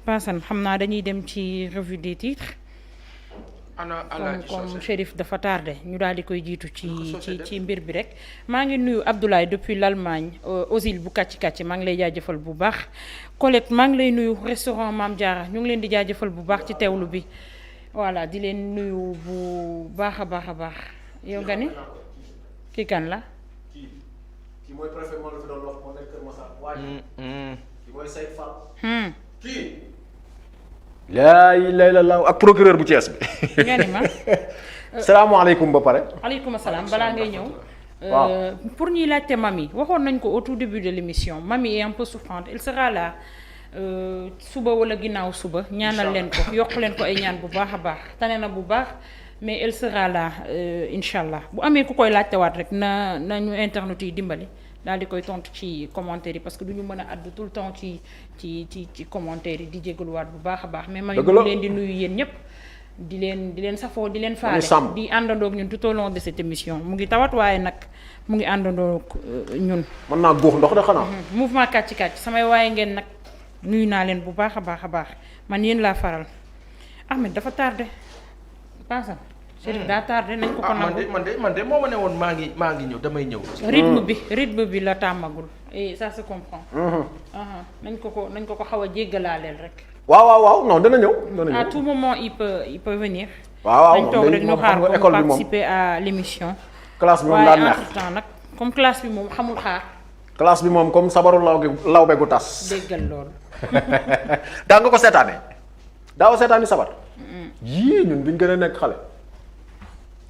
Paasan xam naa dañuy dem ci revue des titres. comme Chérif dafa tardé ñu daal di koy jiitu ci mbir bi rek. maa ngi nuyu Abdoulaye depuis l'Allemagne Osil bu kàcc maa ngi lay jaajëfal bu baax. Colette maa ngi lay nuyu restaurant Mame Diarra ñu ngi leen di jaajëfal bu baax ci teewlu bi voilà di leen nuyu bu baax a baax yow nga ni kii kan la. kii mooy préfet moo la fi doon wax moo nekk Kër Massar. kii mooy Seyd Fall. kii. laa ilaaha illallaah ak procureur bu Thiès bi. nga ni ma. salaamaaleykum ba pare. aleykum salaam balaa ngay ñëw. waaw pour ñuy laajte Mamy waxoon nañ ko au tout début de l'émission Mamy est un peu souffrante elle sera là suba wala ginnaaw suba. ñaanal leen ko yokk leen ko ay ñaan bu baax a baax tane na bu baax mais elle sera là incha allah bu amee ku koy laajtewaat rek nañu internet yi dimbali. daal di koy tontu ci commentaire yi parce que du ñu mën a àddu tout le temps ci commentaire yi di jégaluwaat bu baax a baax. mais Mamy ñu leen di nuyu yéen ñëpp. di leen safoo di leen faale di àndandoog ñun tout au long de cette émission mu ngi tawat waaye nag mu ngi àndandoog ñun. mën naa góox ndox de xanaa. mouvement kàcc samay waaye ngeen nag nuyu naa leen bu baax a baax man yéen laa faral Ahmed dafa tardé Paasan. Chérif daa tardé nañ ko nangu man de moo ma ne woon maa ngi ñëw damay ñëw. rythme bi la tàmmagul et ça se comprend. nañ ko xaw a jéggalaaleel rek. waaw non dana ñëw. à tout moment il peut venir. waaw dañ toog rek ñu xaar ko participer à l'émission. classe bi moom daa neex entre temps nag comme classe bi moom xamul xaar. classe bi moom comme sabaru lawbe gu tas. déggal loolu. daa nga ko seetaanee. daaw seetaani sabar. yii ñun biñ gën a nekk xale.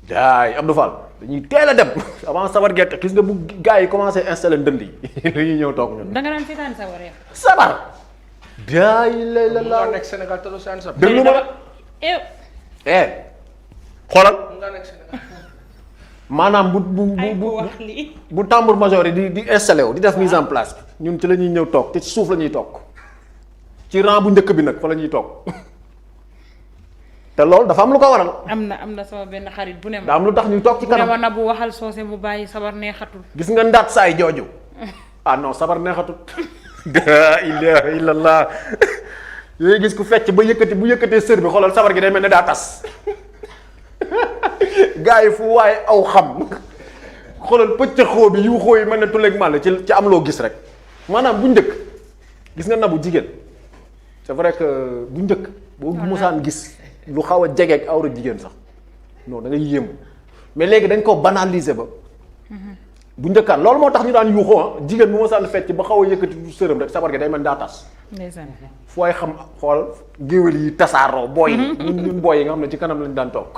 daay Abdou Fall dañuy teel a dem avant sabar gerte gis nga bu gars yi commencé installer ndënd yi dañuy ñëw toog ñun. da nga daan seetaani sabar yow. sabar. daay lay la laa nekk Sénégal te doo seetaan sabar. déglu ma la. xoolal. nga nekk Sénégal. maanaam bu tambour major yi di installé wu di def mise en place ñun ci la ñuy ñëw toog te ci suuf la ñuy toog ci rang bu njëkk bi nag fa la ñuy toog. te loolu dafa am lu ko waral. am na sama benn xarit bu ne ma. daa am lu tax ñuy toog ci kanam bu ne ma na bu waxal soose mu bàyyi sabar neexatul. gis nga ndaat saay jooju. ah non sabar neexatul. la ilaha illallah. yooyu gis ku fecc ba bu yëkkatee sër bi xoolal sabar gi day mel ne daa tas. gars yi fu waaye aw xam. xoolal pëccëxoo bi yu xoo yi mel ne tuleeg màlle ci am loo gis rek. maanaam bu njëkk gis nga nabu jigéen c'est vrai que bu njëkk. boo musaan gis. lu xaw a jege ak awra jigéen sax non da ngay yéemu mais léegi dañ ko banaliser ba bu njëkkaan loolu moo tax ñu daan yuuxoo jigéen bu ma sànn fecc ba xaw a yëkkati du sërëm rek sabar gi day mel daa tas. ndeysaan fu ay xam xool géwél yi tasaaroo booy yi ñun booy yi nga xam ne ci kanam lañ daan toog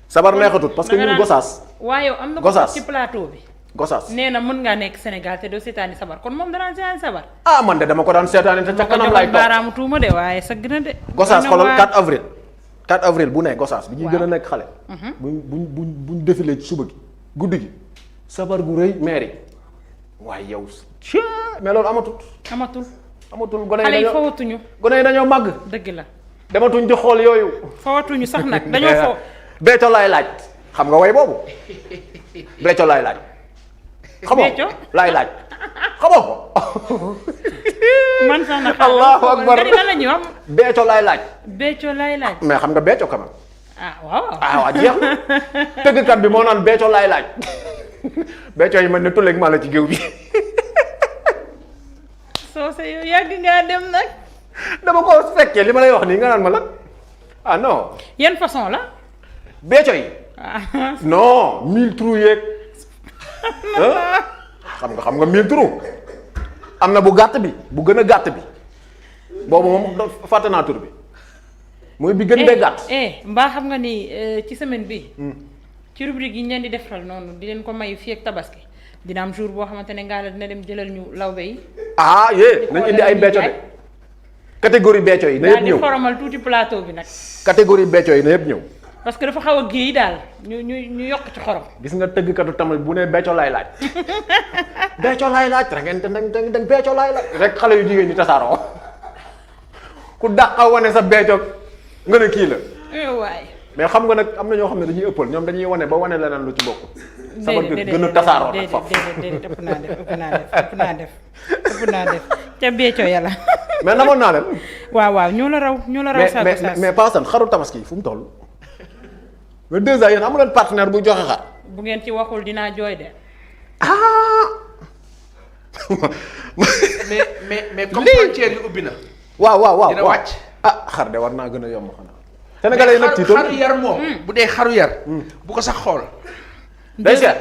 sabar neexatut parce que ñun gosaas waaye am na ko ci plateau bi Gosaas nee na mën ngaa nekk Sénégal te doo seetaani sabar kon moom danaan seetaani sabar. ah man de dama ko daan seetaani te ca kanam laay toog baaraamu tuuma de waaye sëgg na de. Gosaas xoolal 4 avril bu ne Gosaas bi ñuy gën a nekk xale. buñ défilé ci suba gi guddi gi sabar gu rëy mairie waaye yow. mais loolu amatul gone xale yi fawatuñu. gone yi dañoo màgg. dëgg la. dematuñ di xool yooyu. fawatuñu sax nag dañoo fo. Béthio laay laaj xam nga way boobu Béthio laay laaj. xamoo laay laaj xamoo ko. man sax na allahu akbar nga ni lan la ñuy wax. Béthio laay laaj. Béthio laay laaj. mais xam nga Béthio quand même. waaw jeex na tëggkat bi moo naan Béthio laay laaj. Béthio yi man ne tulleeg maa la ci géew bi. soo se yow yàgg ngaa dem nag. dama ko fekkee li ma lay wax nii nga naan ma la non. yan façon la. Béthio yi. non 1000 trous yeeg. xam nga 1000 trous am na bu gàtt bi bu gën a gàtt bi boobu moom fàtte naa tur bi mooy bi gën bee gàtt. mbaa xam nga ni ci semaine bi ci rubrique yi ñu leen di defal noonu di leen ko may fii ak tabaski dina am jour boo xamante ne ngaa la dina dem jëlal ñu lawbe yi. nañ indi ay Béthio de catégorie Béthio yi na yëpp ñëw di xoromal tuuti plateau bi nag. catégorie Béthio yi na yëpp ñëw. parce que dafa xaw a géey daal ñu yokk ci xorom. gis nga tëggkatu tamal bu ne Béthio laay laaj. Béthio laay laaj dang Béthio laay laaj rek xale yu jigéen ñi tasaaroo ku dàqa wane sa Béthio nga ne kii la. waay mais xam nga nag am na ñoo xam ne dañuy ëppal ñoom dañuy wane ba wane leneen lu ci bokk. sama gën a tasaaroo nag foofu déedéet ëpp naa def ca beeco yàlla. mais namoon naa leen. waaw ñoo la raw mais Paasan xaru tabaski fu mu toll. mais déjà yéen amu leen partenaire bu joxe xar. bu ngeen ci waxul dinaa jooy de. mais comme frontière yi ubbi na. waaw dina wàcc. xar de war naa gën a yomb xanaa. Sénégalais yi nag ci xaru yar moom. bu dee xaru yar. bu ko sax xool. day seet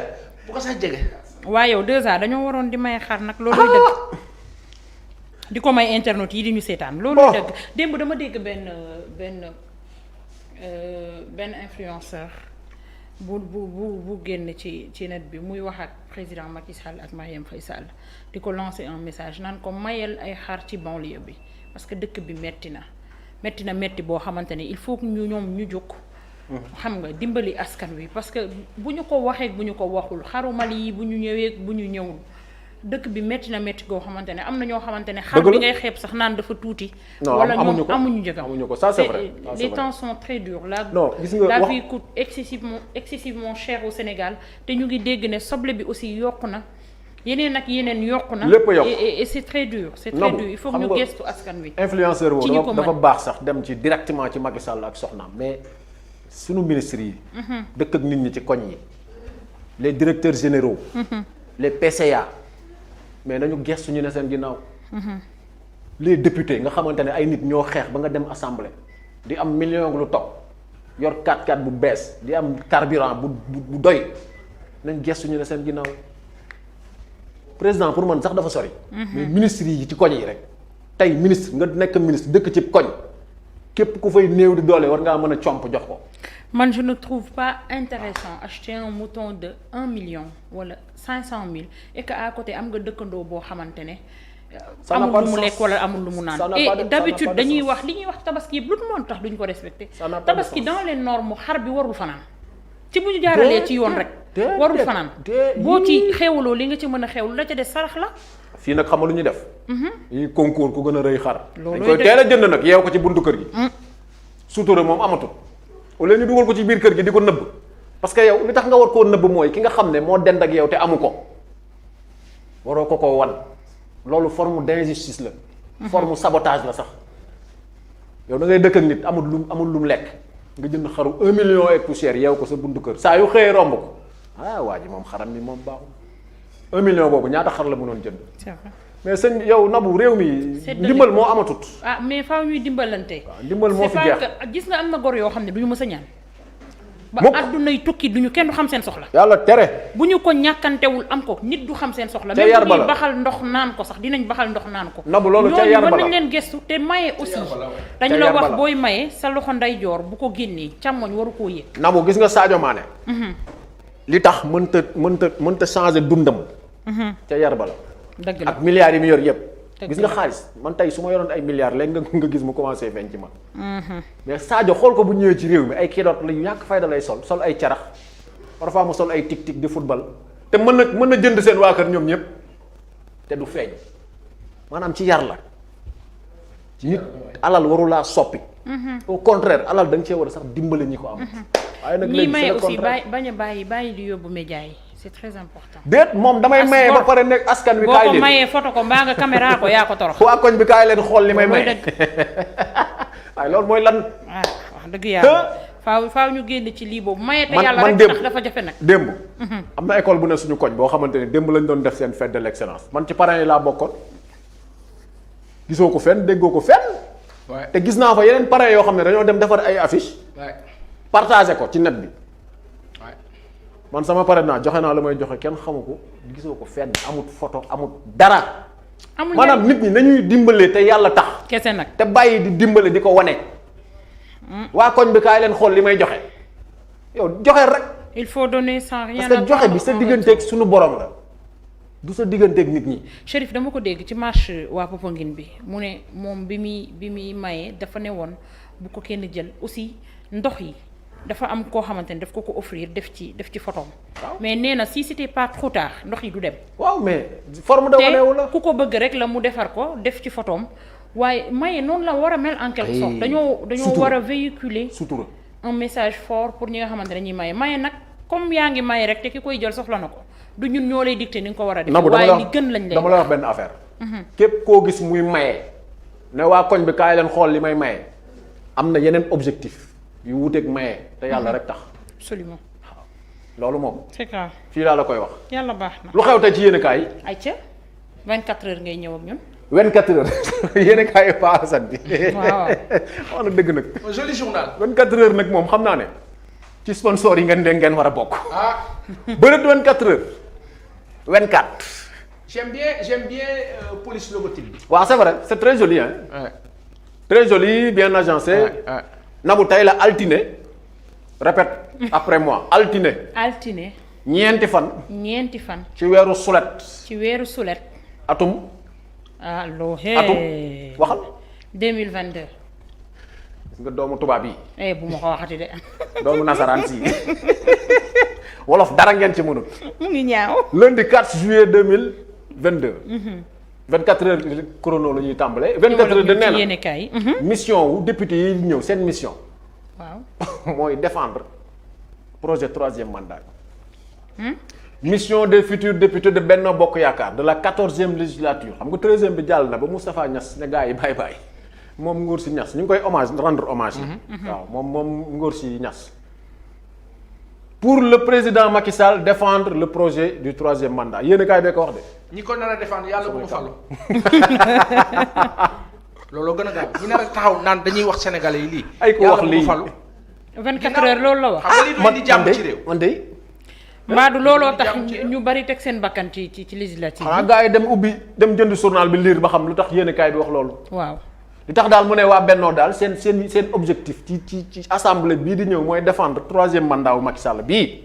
bu ko sax jege. waaye yow déjà dañoo waroon di may xar nag looluy dëgg. di ko may internet yi di ñu seetaan. looluy dëgg démb dama dégg benn influenceur bu génn ci net bi muy wax ak président Macky Sall ak Marième Faye Sall di ko lancer un message naan ko mayel ay xar ci banlieue bi parce que dëkk bi metti na boo xamante ne il faut que ñoom ñu jóg. xam nga dimbali askan wi parce que bu ñu ko waxee bu ñu ko waxul xaru Mali yi bu ñu ñëwee bu ñu ñëwul dëkk bi metti goo xamante ne am na ñoo xamante ne xar bi ngay xeeb sax naan dafa tuuti. wala ñoom amuñu njëgam amuñu ko ça c'est vrai les temps sont très durs la vie coûte excessivement cher au Sénégal te ñu ngi dégg ne soble bi aussi yokku na yeneen ak yeneen yokku na. lépp yokku et c'est très dur il faut que ñu gestu askan wi. influenceur boobu dafa baax sax dem ci directement ci Macky Sall ak soxnaam mais sunu ministres yi. dëkk ak nit ñi ci koñ yi les directeurs généraux. les PCA. mais nañu gestu ñu ne seen ginnaaw. les députés nga xamante ne ay nit ñoo xeex ba nga dem assemblée di am million lu topp yor 4x4 bu bees di am carburant bu doy nañ gestu ñu ne seen ginnaaw président pour man sax dafa sori. mais ministres yi ci koñ yi rek tey ministre nga nekk ministre dëkk ci koñ képp ku fay néew di doole war ngaa mën a comp jox ko. man je ne trouve pas intéressant acheter un mouton de 1 million wala 500 000 et que à côté am nga dëkkandoo boo xamante ne. amul lu mu lekk wala amul lu mu naan. et d'habitude dañuy wax li ñuy wax tabaski yëpp lu mu tax duñ ko respecté. tabaski dans les normes xar bi warul fanaan. ci bu ñu jaaralee ci yoon rek. warul fanaan boo ci xewloo li nga ci mën a xewlu la ca des sarax la. fii nag xam nga lu ñu def. yi concours ku gën a rëy xar. dañ koy teel a jënd nag yeew ko ci buntu kër gi. sutura moom amatul. wala ñu dugal ko ci biir kër gi di ko nëbb parce que yow li tax nga war koo nëbb mooy ki nga xam ne moo dend ak yow te amu ko waroo ko wan loolu forme d'injustice la. forme sabotage la sax yow da ngay dëkk ak nit amul lu mu lekk nga jënd xaru 1 million et poussière yeew ko sa buntu kër saa yu xëyee romb ko waa ji moom xaram mi moom baaxul 1 million boobu ñaata xar la mënoon jënd. c'est vrai mais sëñ yow Nabou réew mi. ndimbal moo amatut. mais faaw ñuy dimbalante. waaw ndimbal moo fi jeex gis nga am na gor yoo xam ne du ñu mës a ñaan. ba àddunay tukki duñu kenn du xam seen soxla. yàlla tere. bu ñu ko ñàkkantewul am ko nit du xam seen soxla. ca yar ba la même bu ñuy baxal ndox naan ko sax dinañ baxal ndox naan ko. Nabou loolu ca yar ba la ñooñu mën nañ leen gestu te maye aussi. dañu la wax booy maye sa loxo ndeyjoor bu ko génnee càmmoñ waru koo yëg. Nabou gis nga Sadio Mané. li tax mënta changer dundam. ca yar ba la. dëgg la ak milliards yi mu yor yëpp. gis nga xaalis man tey su ma yoroon ay milliards léegi nga gis mu commencé feeñ ci man. mais Sadio xool ko bu ñëwee ci réew mi ay kiloot la yu ñàkk fayda lay sol ay carax parfois mu sol ay tic-tic di football te mën na jënd seen waa kër ñoom ñëpp te du feeñ maanaam ci yar la nit alal warulaa soppi. au contraire alal da nga cee war a sax dimbale ñi ko am. waaye nag léegi maye aussi bañ a bàyyi di yóbbu média yi c'est très important. déet moom damay maye ba pare nekk askan wi. kaay leen boo ko mayee photo ko mbaa nga caméra ko yaa ko torox. waa koñ bi kaay leen xool li may maye. waaye loolu mooy lan. wax dëgg yàlla faaw ñu génn ci lii boobu maye te yàlla rek tax dafa jafe nag. démb am na école bu ne suñu koñ boo xamante ne démb lañ doon def seen fête de l'excellence man ci parents yi laa bokkoon gisoo ko fenn déggoo ko fenn. te gis naa fa yeneen parents yoo xam ne dañoo dem defar ay affiche partagé ko ci net bi. man sama pare naa joxe naa lu may joxe kenn xamu ko gisoo ko fenn amut photo amut dara. maanaam nit ñi nañuy dimbale te yàlla tax. kese nag te bàyyi di dimbale di ko wane. waa koñ bi kaay leen xool li may joxe yow joxe rek. il faut donner sans rien parce que joxe bi sa digganteeg suñu borom la du sa digganteeg nit ñi. Chérif dama ko dégg ci marche waa Popenguine bi mu ne moom bi muy maye dafa ne woon bu ko kenn jël aussi ndox yi. dafa am koo xamante ne daf ko offrir def ci photom mais nee na si c'était pas trop tard ndox yi du dem. waaw mais forme de waneewu la te ku ko bëgg rek la mu defar ko def ci photom waaye maye noonu la war a mel en quelque sorte. dañoo war a véhiculer. sutura un message fort pour ñi nga xamante ne ñuy maye nag comme yaa ngi maye rek te ki koy jël soxla na ko du ñun ñoo lay dicté ni nga ko war a def. waaye li gën lañ lay dama la wax benn affaire. képp koo gis muy maye. ne waa koñ bi kaay leen xool li may maye. am na yeneen objectif yu wuteeg maye te yàlla rek tax. absolument. loolu moom. c'est clair. fii laa la koy wax. yàlla baax na. lu xew tey ci yéen kaay. ayca 24 heures ngay ñëw ak ñun. 24 heures yéen kaay Pa Assane bi. waaw. wax na dëgg nag. un joli journal. 24 heures nag moom xam naa ne. ci sponsor yi ngeen war a bokk. ah. bëreet 24 heures. 24. j'aime bien police logotype bi. waaw c'est vrai c'est très joli hein. Ouais. Très joli bien agencé. Ouais. Nabou tey la altine. Répète après moi altine. altine. ñeenti fan. ci weeru sulet. atum. allo atum waxal. 2022. nga doomu tubaab yi. bu ma ko waxati de. doomu nasaraan si wolof dara ngeen ci mënut. mu ngi ñaaw. lundi 4 juillet 2022. 24 heures chrono la ñuy tàmbalee. 24 heures de nee na mission wu député yi ñëw seen mission. waaw mooy défendre projet 3e mandat. mission des futurs députés de Benno Bokk Yaakaar de la 14e législature xam nga 13e bi jàll na ba Moustapha Niass ne gars yi bàyyi moom Ngor si Niass ñu ngi koy rendre hommage yi. waaw moom Ngor si Niass. pour le président Macky Sall défendre le projet du 3e mandat yéen a kaay bee ko wax de. ñi ko nar a défendre yàlla bu mu falu. looloo gën a gaaw ñi nar a taxaw naan dañuy wax sénégalais yi lii. ay ko wax lii yàlla bu mu falu. 24 heures loolu la wax. xam nga lii du indi jàmm ci réew. man de. Maadu looloo tax ñu bari teg seen bakkan ci législative. xanaa gars yi dem jënd journal bi lire ba xam lu tax yéen a kaay bi wax loolu. waaw. li tax daal mu ne waa Bennoo daal seen objectif ci assemblée bii di ñëw mooy défendre 3e mandat wu Macky Sall bii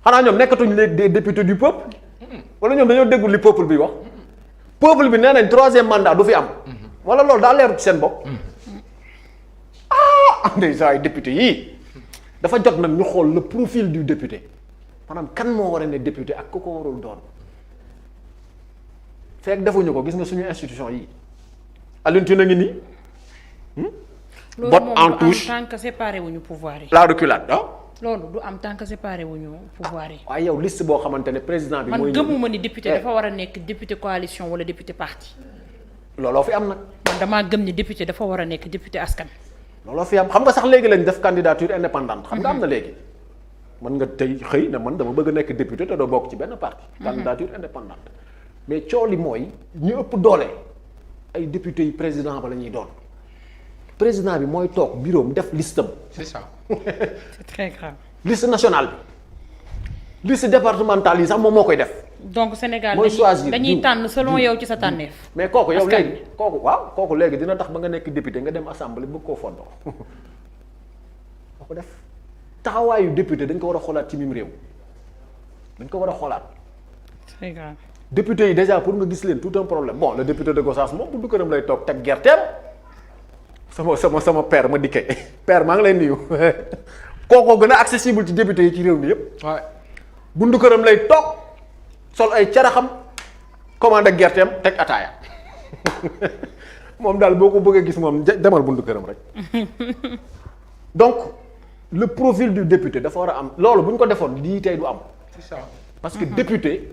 xanaa ñoom nekkatuñ léegi des députés du peuple wala ñoom dañoo déggul li peuple bi wax peuple bi nee nañ 3e mandat du fi am wala loolu daa leeru ci seen bopp déjà ay député yii dafa jot nag ñu xool le profil du député maanaam kan moo war a ne député ak ku ko warul doon fekk defuñu ko gis nga suñu institution yii Alioune Tine a ngi nii. vote en touche loolu moom du am tant que séparé wuñu pouvoir yi. la reculade loolu du am tant que séparé wuñu pouvoir yi. waaye yow liste boo xamante ne président bi. mooy man gëmuma ni député dafa war a nekk député coalition wala député parti. looloo fi am nag. man damaa gëm ni député dafa war a nekk député askan. looloo fi am xam nga sax léegi lañ def candidature indépendante. xam nga am na léegi. mën nga tey xëy na man dama bëgg a nekk député te doo bokk ci benn parti. candidature indépendante mais coow li mooy ñu ëpp doole. ay député yi président ba la ñuy doon président bi mooy toog bureau def listam. c'est ça. c'est très grave. liste nationale bi liste départementale yi sax moom moo koy def. donc Sénégal mooy choisir dañuy tànn selon yow ci sa tànneef. mais kooku yow léegi kooku léegi dina tax ba nga nekk député nga dem assemblée bëgg koo fondoo boo ko def taxawaayu député dañ ko war a xoolaat ci mim réew dañ ko war a xoolaat. c'est grave. député yi déjà pour nga gis leen tout un problème bon le député de Gossas moom buntu këram lay toog teg gerteem sama père ma dikkee père maa ngi lay nuyu kookoo gën a accessible ci député yi ci réew mi yépp waaw buntu këram lay toog sol ay caraxam commandé gerteem teg ataaya moom daal boo ko bëggee gis moom demal buntu këram rek donc le profil du député dafa war a am loolu bu ñu ko defoon lii tey du am. c'est ça. parce que député.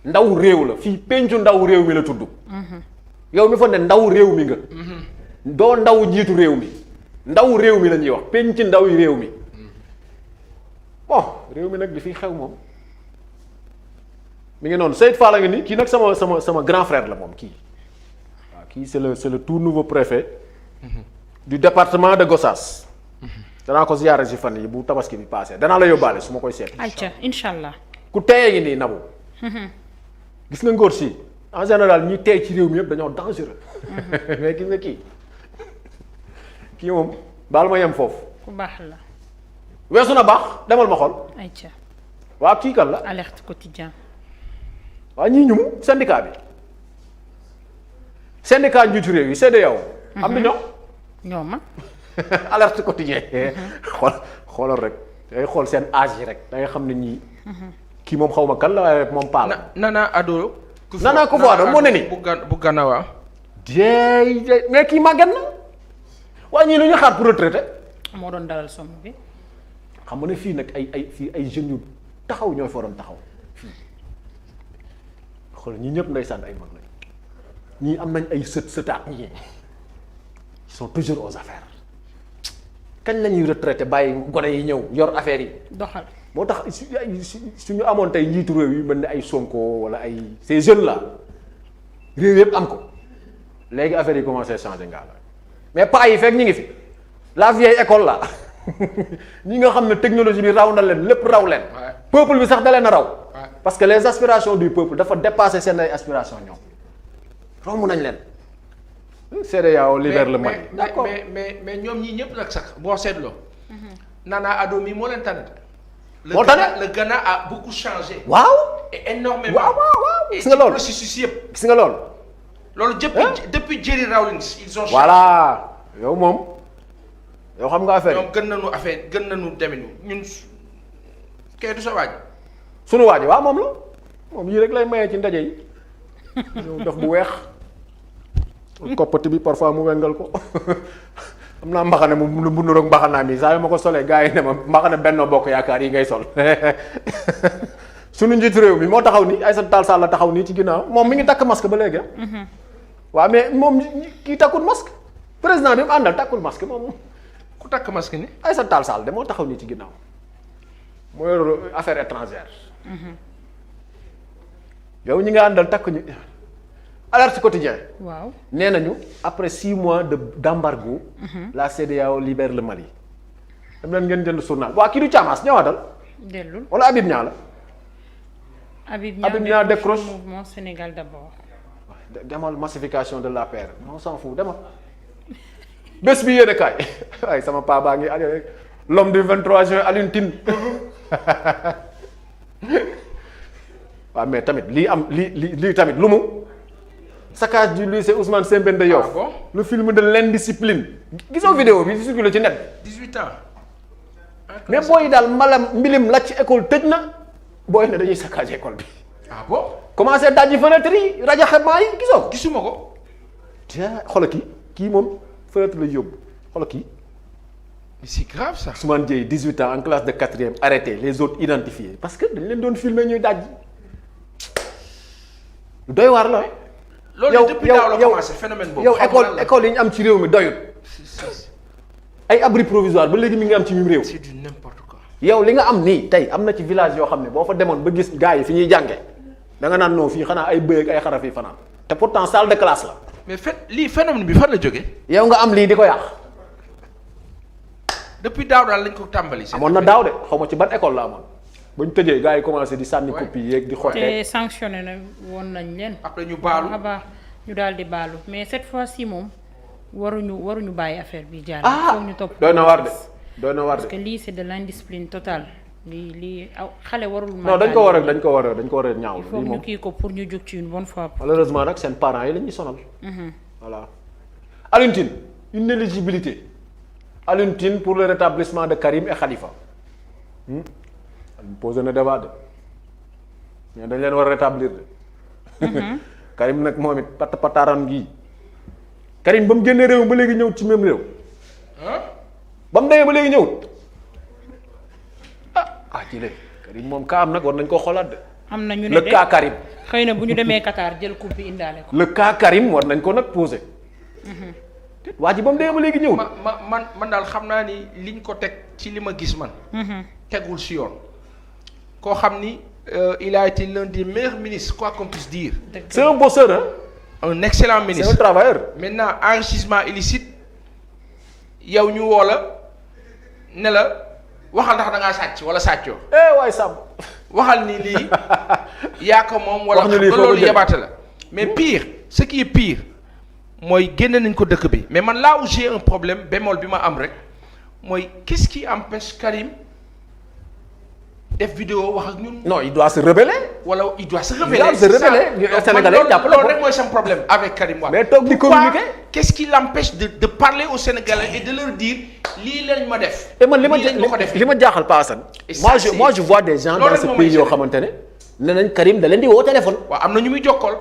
ndaw réew la fii pencu ndaw réew mi la tudd. yow mi fa ne ndaw réew mi nga. doo ndaw njiitu réew mi. ndaw réew mi la ñuy wax penc ndaw yi réew mi. bon réew mi nag di fi xew moom. mi ngi noonu Seydou Fall a ngi nii kii nag sama grand frère la moom kii. waaw kii c'est le tout nouveau préfet. du département de Gossas. danaa ko ziyaare si fan yi bu tabaski bi passé danaa la yóbbaale su ma koy seet. ayca incha allah. ku teye ngi nii Nabou. gis nga ngóor si en général ñi tey ci réew mi yëpp dañoo dangereux. mais gis nga kii moom baal ma yem foofu. ku baax la. weesu na baax demal ma xool. ayca. waa kii kan la. alerte quotidien. waa ñii ñum syndicat bi. syndicat njiitu réew yi CEDEAO. am na ñoom ma. alerte quotidien. xoolal rek dangay xool seen âge yi rek dangay xam ne ñii. kii moom xaw ma kan la waaye moom Paa la. Nana Ado. Nana Akufo-Addo moo ne nii. bu Ganawa. mais kii màgget na. waa ñii lu ñu xaar pour retraité. moo doon dalal somme bi. xam nga ne fii nag fii ay jeunes yu taxaw ñooy fa waroon taxaw fii xool ñii ñëpp ndeysaan ay mag lañ ñii am nañ ay sëtaat ñii ils sont toujours aux affaires kañ la ñuy retraité bàyyi gone yi ñëw yor affaires yi. doxal moo tax suñu amoon tey njiitu réew yi mel ni ay Sonko wala ay ces jeunes là réew yëpp am ko léegi affaires yi commencé changer ngaa la mais pas yi fekk ñi ngi fi la vieille école là ñi nga xam ne technologie bi raw na leen lépp raw leen. peuple bi sax da leen a raw. parce que les aspirations du peuple dafa dépasser seen ay aspirations ñoom romb nañ leen. CEDEAO libère le Mali. d'accord mais ñoom ñii ñëpp nag sax boo seetloo. Nana Addo mi moo leen tànn. moo tànn le Ghana a beaucoup changé. waaw. et énormément. waaw gis nga loolu processus yëpp. gis nga loolu. loolu depuis Jerry Rawlings ils ont. voilà yow moom yow xam nga affaire ñoom gën nañu deminu ñun kay du sa waaj. sunu waaj waaw moom la moom yii rek lay mayee ci ndaje yi ñëw def bu weex koppati bi parfois mu wengal ko am naa mbaxane mu bu nuroog mbaxanaa mi saa yu ma ko solee gars yi ne ma mbaxane Benno Bokk Yaakaar yi ngay sol sunu njiitu réew mi moo taxaw ni Aïssata Tall Sall la taxaw nii ci ginnaaw moom mi ngi takk masque ba léegi waaw mais moom kii takkul masque président bi mu àndal takkul masque moom. ku takk masque ni Aïssata Tall Sall de moo taxaw nii ci ginnaaw moo yor affaire étrangère. yow ñi nga àndal takk ñu alerte quotidien. waaw nee nañu après 6 mois d'embargo. la CEDEAO libère le Mali. dem leen ngeen jënd journal waa kii du Thiamas ñëwaatal. dellul wala Habib Niang la. Habib Niang Niang décroche mouvement Sénégal d'abord. demal massification de l'APR on s'en fout demal bés bi yéene kaay waaye sama paa baa ngi l'homme du 23 juin Alioune Tine waaw mais tamit lii am lii tamit lu mu saccage du lycée Ousmane Sembène de Yoff. bon le film de l'indiscipline gisoo vidéo bi di circulé ci net 18 ans. mais booy yi daal mbilim la ci école tëj na booy ne dañuy saccage école bi. ah bon. commencé dajji fenêtre yi rajaxe maa yi gisoo ko. gisuma ko. tiens xoolal kii moom fenêtre la yóbbu xoolal kii. mais c'est grave ça. Ousmane Dieye 18 ans en classe de 4e arrêté les autres identifiés parce que dañ leen doon filmer ñuy dajji lu doy waar la. loolu depuis daaw la commencé phénomène boobu. yow école yi ñu am ci réew mi doyut. ay abri provisoire ba léegi mi ngi am ci mim réew. c'est du n'importe quoi. yow li nga am nii tey am na ci village yoo xam ne boo fa demoon ba gis gars yi fi ñuy jànge da nga naan non fii xanaa ay bëy ak ay xaraf yi fanaan te pourtant salle de classe la. mais lii phénomène bi fan la jógee. yow nga am lii di ko yàq. depuis daaw daal lañ ko tàmbali. amoon na daaw de xaw ma ci ban école la amoon ba ñu tëjee gars yi commencé di sànni copie yeeg di xottee. te sanctionné na woon nañ leen. après ñu baalu baax ñu daal di baalu mais cette fois-ci moom waruñu bàyyi affaire bi jàll. ah foog ñu topp doy na waar de doy na waar de. parce que lii c'est de l'indiscipline totale lii aw xale warul. non dañ ko war a ñaawlu. il faut ñu kii ko pour ñu jóg ci une bonne fois. malheureusement nag seen parents yi la ñuy sonal. voilà Alioune Tine inéligibilité Alioune Tine pour le rétablissement de Karim et Khalifa. posé na débat de mais dañ leen war a rétablir de. Karim nag moom it pataaram gii Karim ba mu génnee réew ba léegi ñëw ci même réew. ba mu demee ba léegi ñëwut ci léegi Karim moom kaa am nag war nañ koo xoolaat de. am na ñu ne le cas Karim. xëy na bu ñu demee Qatar jël coupe bi indaale ko. le cas Karim war nañ ko nag posé. waa ji ba mu demee ba léegi ñëwut. man daal xam naa ni liñ ko teg ci li ma gis man. tegul si yoon. koo xam ni il a été l'un des meilleurs ministres quoi qu'on puisse dire. c'est un bosseur hein. un excellent ministre. c'est un travailleur. maintenant enrichissement illicite yow ñu woo la ne la waxal ndax da ngaa sàcc wala sàccoo. waay Samb. waxal ni lii yaa ko moom. wala wax ñu lii xam nga loolu yabaate la. mais pire ce qui est pire mooy génne nañ ko dëkk bi mais man là où j'ai un problème bémol bi ma am rek mooy qu'est-ce qui empêche Karim def vidéo wax ak ñun. non il doit se rebeller. wala il doit se rebeller. il doit se rebeller Sénégalais jàppale ko loolu rek mooy seen problème avec Karim Wade. mais toog di communiquer. qu'est-ce qui l'empêche de parler aux Sénégalais et de leur dire lii lañ ma def. et man li ma jaaxal Pa Assane. moi je vois des gens dans ce pays yoo xamante ne. nee nañ Karim da leen di woo téléphone. waaw am na ñu muy jokkool.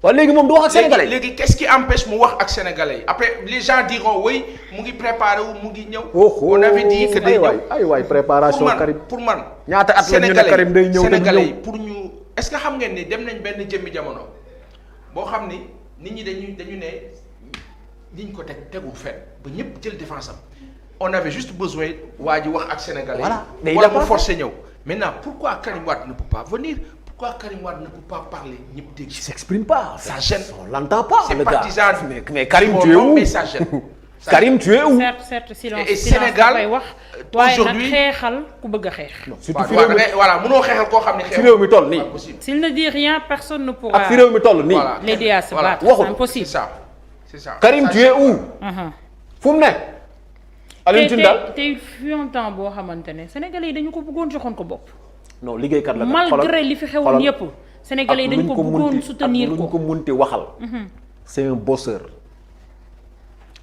waaw léegi moom du wax ak sénégalais léegi qu'est-ce qui empêche mu wax ak sénégalais yi après les gens diront oui mu ngi préparé wu mu ngi ñëw. on avait dit que day ñëw ay waay préparation Karim pour man ñaata at la ñu ne Karim day ñëw sénégalais yi pour ñu est-ce que xam ngeen ni dem nañ benn jëmmi jamono boo xam ni nit ñi dañu ne liñ ko tegul fenn ba ñëpp jël défense am on avait juste besoin waa ji wax ak sénégalais voilà yi wala mu forcé ñëw maintenant pourquoi Karim Wade ne peut pas venir pourquoi Karim Wade ne peut pas parler ñëpp dégg. il s'exprime pas ça gêne on l'entend pas c'est le gars partisan mais Karim tu es où mais ça gêne. Karim tu es où certes silence et silence Sénégal dafay wax waaye nag aujourd'hui xeexal ku bëgg a xeex. surtout fi réew mi voilà mënoo xeexal koo xam ne fi réew mi toll nii s'il ne dit rien personne ne pourra ak fi réew mi toll nii l'aider à se battre waxul c'est impossible. c'est ça Karim tu es où fu mu ne Alioune Tine daal tey fi un temps boo xamante ne sénégalais yi dañu ko bëggoon joxoon ko bopp. non liggéeykat la malgré li fi xewoon yépp sénégalais yi dañu ko bëggoon soutenir ko ko luñ ko munti waxal c'est un bosseur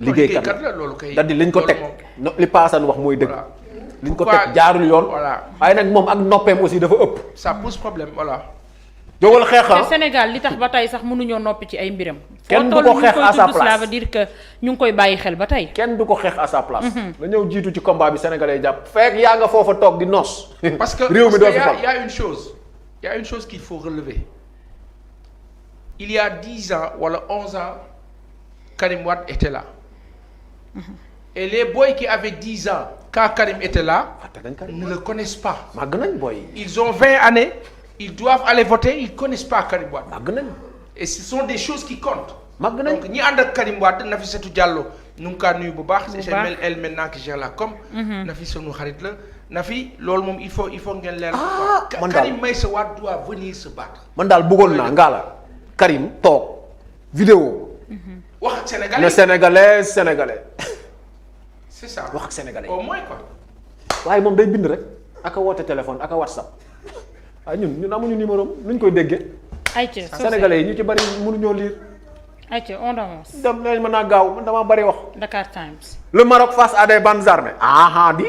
liggéeykat la loolu kay da di liñ ko teg li paasan wax mooy dëgg liñ ko Pourquoi- teg jaarul yoon voilà waaye nag moom ak noppeem aussi dafa ëpp ça pose problème voilà jógal te xeexa Sénégal li tax ba tey sax mënuñoo noppi ci ay mbiram. Kenn du foo ko toll xeex ñu à sa koy tudd, cela place. veut dire que ñu ngi koy bàyyi xel ba tey. kenn du ko xeex à sa place la ñëw jiitu ci combat bi sénégalais yi jàpp fekk yaa nga foofa toog di noos parce que réew mi doo fi fal il y a une chose qu'il faut relever il y a 10 ans wala 11 ans Karim Wade était là et les boys qui avaient 10 ans quand Karim était là fàtte nañ Karim ne le connaissent pas màgg nañ booy ils ont 20 années ils doivent aller voter ils connaissent pas Karim Wade màgg nañ et ce sont des choses qui comptent màgg nañ donc ñi ànd ak Karim Wade Nafissatou Diallo ñu ngi kaa nuyu bu baax c'est baax. elle maintenant qui gère la com Nafi sunu xarit la Nafi loolu moom il faut ngeen leer man daal Karim Meïssa Wade doit venir se battre man daal bëggoon naa ngaa la Karim toog vidéo wax ak ne sénégalais sénégalais c'est ça wax ak sénégalais au moins quoi waaye moom day bind rek aka woote téléphone aka whatsapp waaye ñun amuñu numéro am nuñ koy déggee ayca sénégalais yi ñu ci bari mënuñoo lire ayca on avance. dem nañ mën naa gaaw man damaa bari wax Dakar Times. le Maroc face à des bandes armées di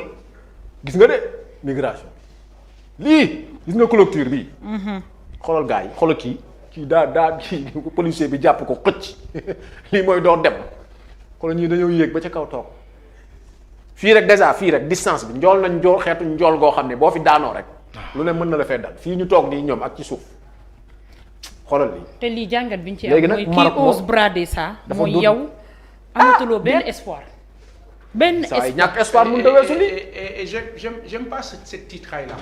gis nga de migration lii gis nga clôture bii xoolal gars yi xoolal kii daa kii policier bi jàpp ko xëcc lii mooy doo dem xoolal ñii dañoo yéeg ba ca kaw toog fii rek déjà fii rek distance bi njool nañ njool xeetu njool goo xam ne boo fi daanoo rek lu ne mën na la fee dal fii ñu toog nii ñoom ak ci suuf xoolal lii te lii jàngat bi ñu ci léegi am nag mooy Maroc kii moom ose brader ça. dafa mooy dund. yow amatuloo benn espoir. benn saa yi espoir ñàkk espoir mënut a weesu lii et j'aime pas cette titraille là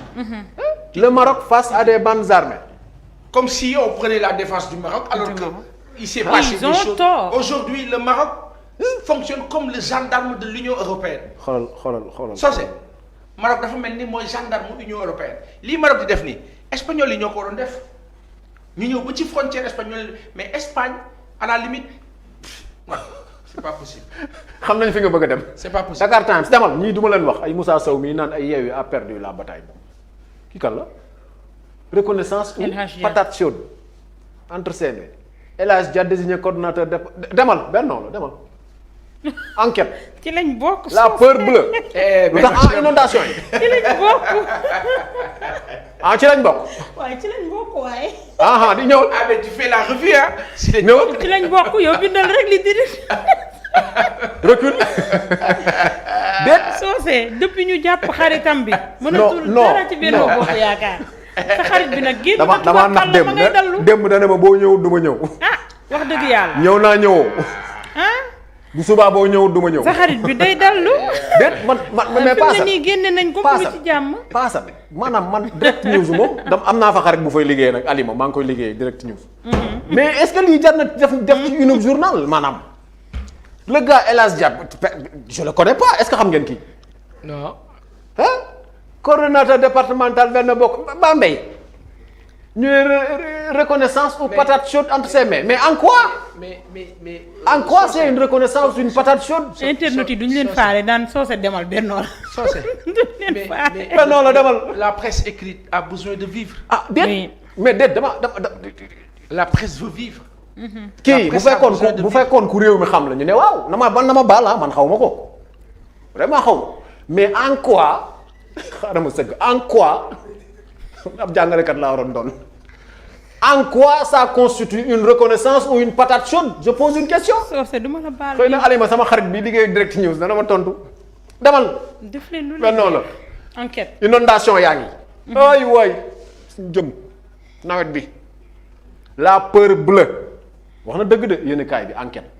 le Maroc face à des bandes armées comme si on prenait la défense du Maroc alors que il s'est passé ils ont des choses tort. aujourd'hui le Maroc fonctionne comme le gendarme de l'Union européenne xoolal Socé Maroc dafa mel ni mooy gendarme Union européenne lii Maroc di def nii espagnol yi ñoo ko waroon def ñu ñëw ba ci frontière espagnole mais Espagne à la limite non c'est pas possible xam nañ fi nga bëgg a dem c'est pas possible Dakar Times demal ñii duma leen wax ay Moussa Sow mii naan ay Yewwi a perdu la bataille kii kan la reconnaissance ou El Hadj Dia. patate chaude entre ses mains El Hadj Dia désigné coordonnateur demal Benno la demal enquête ci lañ bokk. la peur bleue lu tax en inondation yi ci lañ bokk. ci lañ bokk waaye ci lañ bokk waaye. di ñëw ah mais tu fais la revue hein si les ñëw ci lañ bokk yow bindal rek li di recul déet soosee depuis ñu jàpp xaritam bi. non mënatul dara ci Benno Bokk Yaakaar. sa xarit bi nag génn dama nax démb ngay dallu. démb dana ma boo ñëwul du ma ñëw wax dëgg yàlla. ñëw naa ñëwoo ah bu subaa boo ñëwul du ma ñëw sa xarit bi day dallu. déet man mais fi mu ne nii génne nañ ko mu ngi ci jàmm. paasa maanaam man direct news moom am naa fa xarit bu fay liggéey nag Alima maa ngi koy liggéey direct news mais est-ce que lii jar na def ci une journal maanaam le gars El Hadj Dia je le connais pas est-ce que xam ngeen kii non coordonnateur départemental Benno Bokk Bambey ñu reconnaissance ou patate chaude entre ses mains mais en quoi mais en quoi c'est une reconnaissance une patate chaude internet yi duñu leen faale daan soose demal Benno la. Socé duñu leen faale. Benno la demal la presse écrite a besoin de vivre déet Oui. mais déet dama la presse veut vivre kii bu fekkoon ku réew mi xam la ñu ne waaw na ma baal man xaw ma ko vraiment xaw ma mais en quoi xaaral ma sëgg en quoi ab jàngalekat laa waroon doon en quoi ça constitue une reconnaissance ou une patate chaude je pose une question. Socé duma la baal. xëy na Alima sama xarit bi liggéey direct news dana ma tontu demal. def leen lu mais non la enquête. inondation yaa ngi. ay waay suñu jëm nawet bi la peur bleue wax na dëgg de yéen kaay bi enquête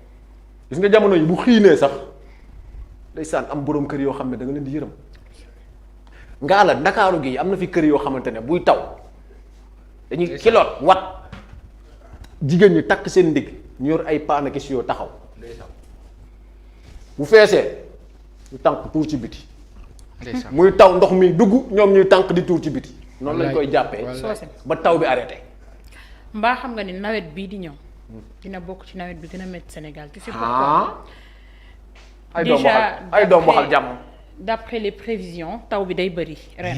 gis nga jamono yi bu xiinee sax ndeysaan am borom kër yoo xam ne da nga leen di yërëm ngaa la ndakaaru gi am na fi kër yoo xamante ne buy taw dañuy kiloot wat jigéen ñi takk seen ndigg ñu yor ay paana ki si yoo taxaw bu feesee ñu tànk tuur ci biti muy taw ndox mi dugg ñoom ñuy tànk di tuur ci biti noonu lañ koy jàppee ba taw bi arrêté. mbaa xam nga ni nawet bii di ñëw dina bokk ci nawet bi gën a métti Sénégal tu sais pourquoi ay doom waxal jàmm. d'après les prévisions taw bi day bëri ren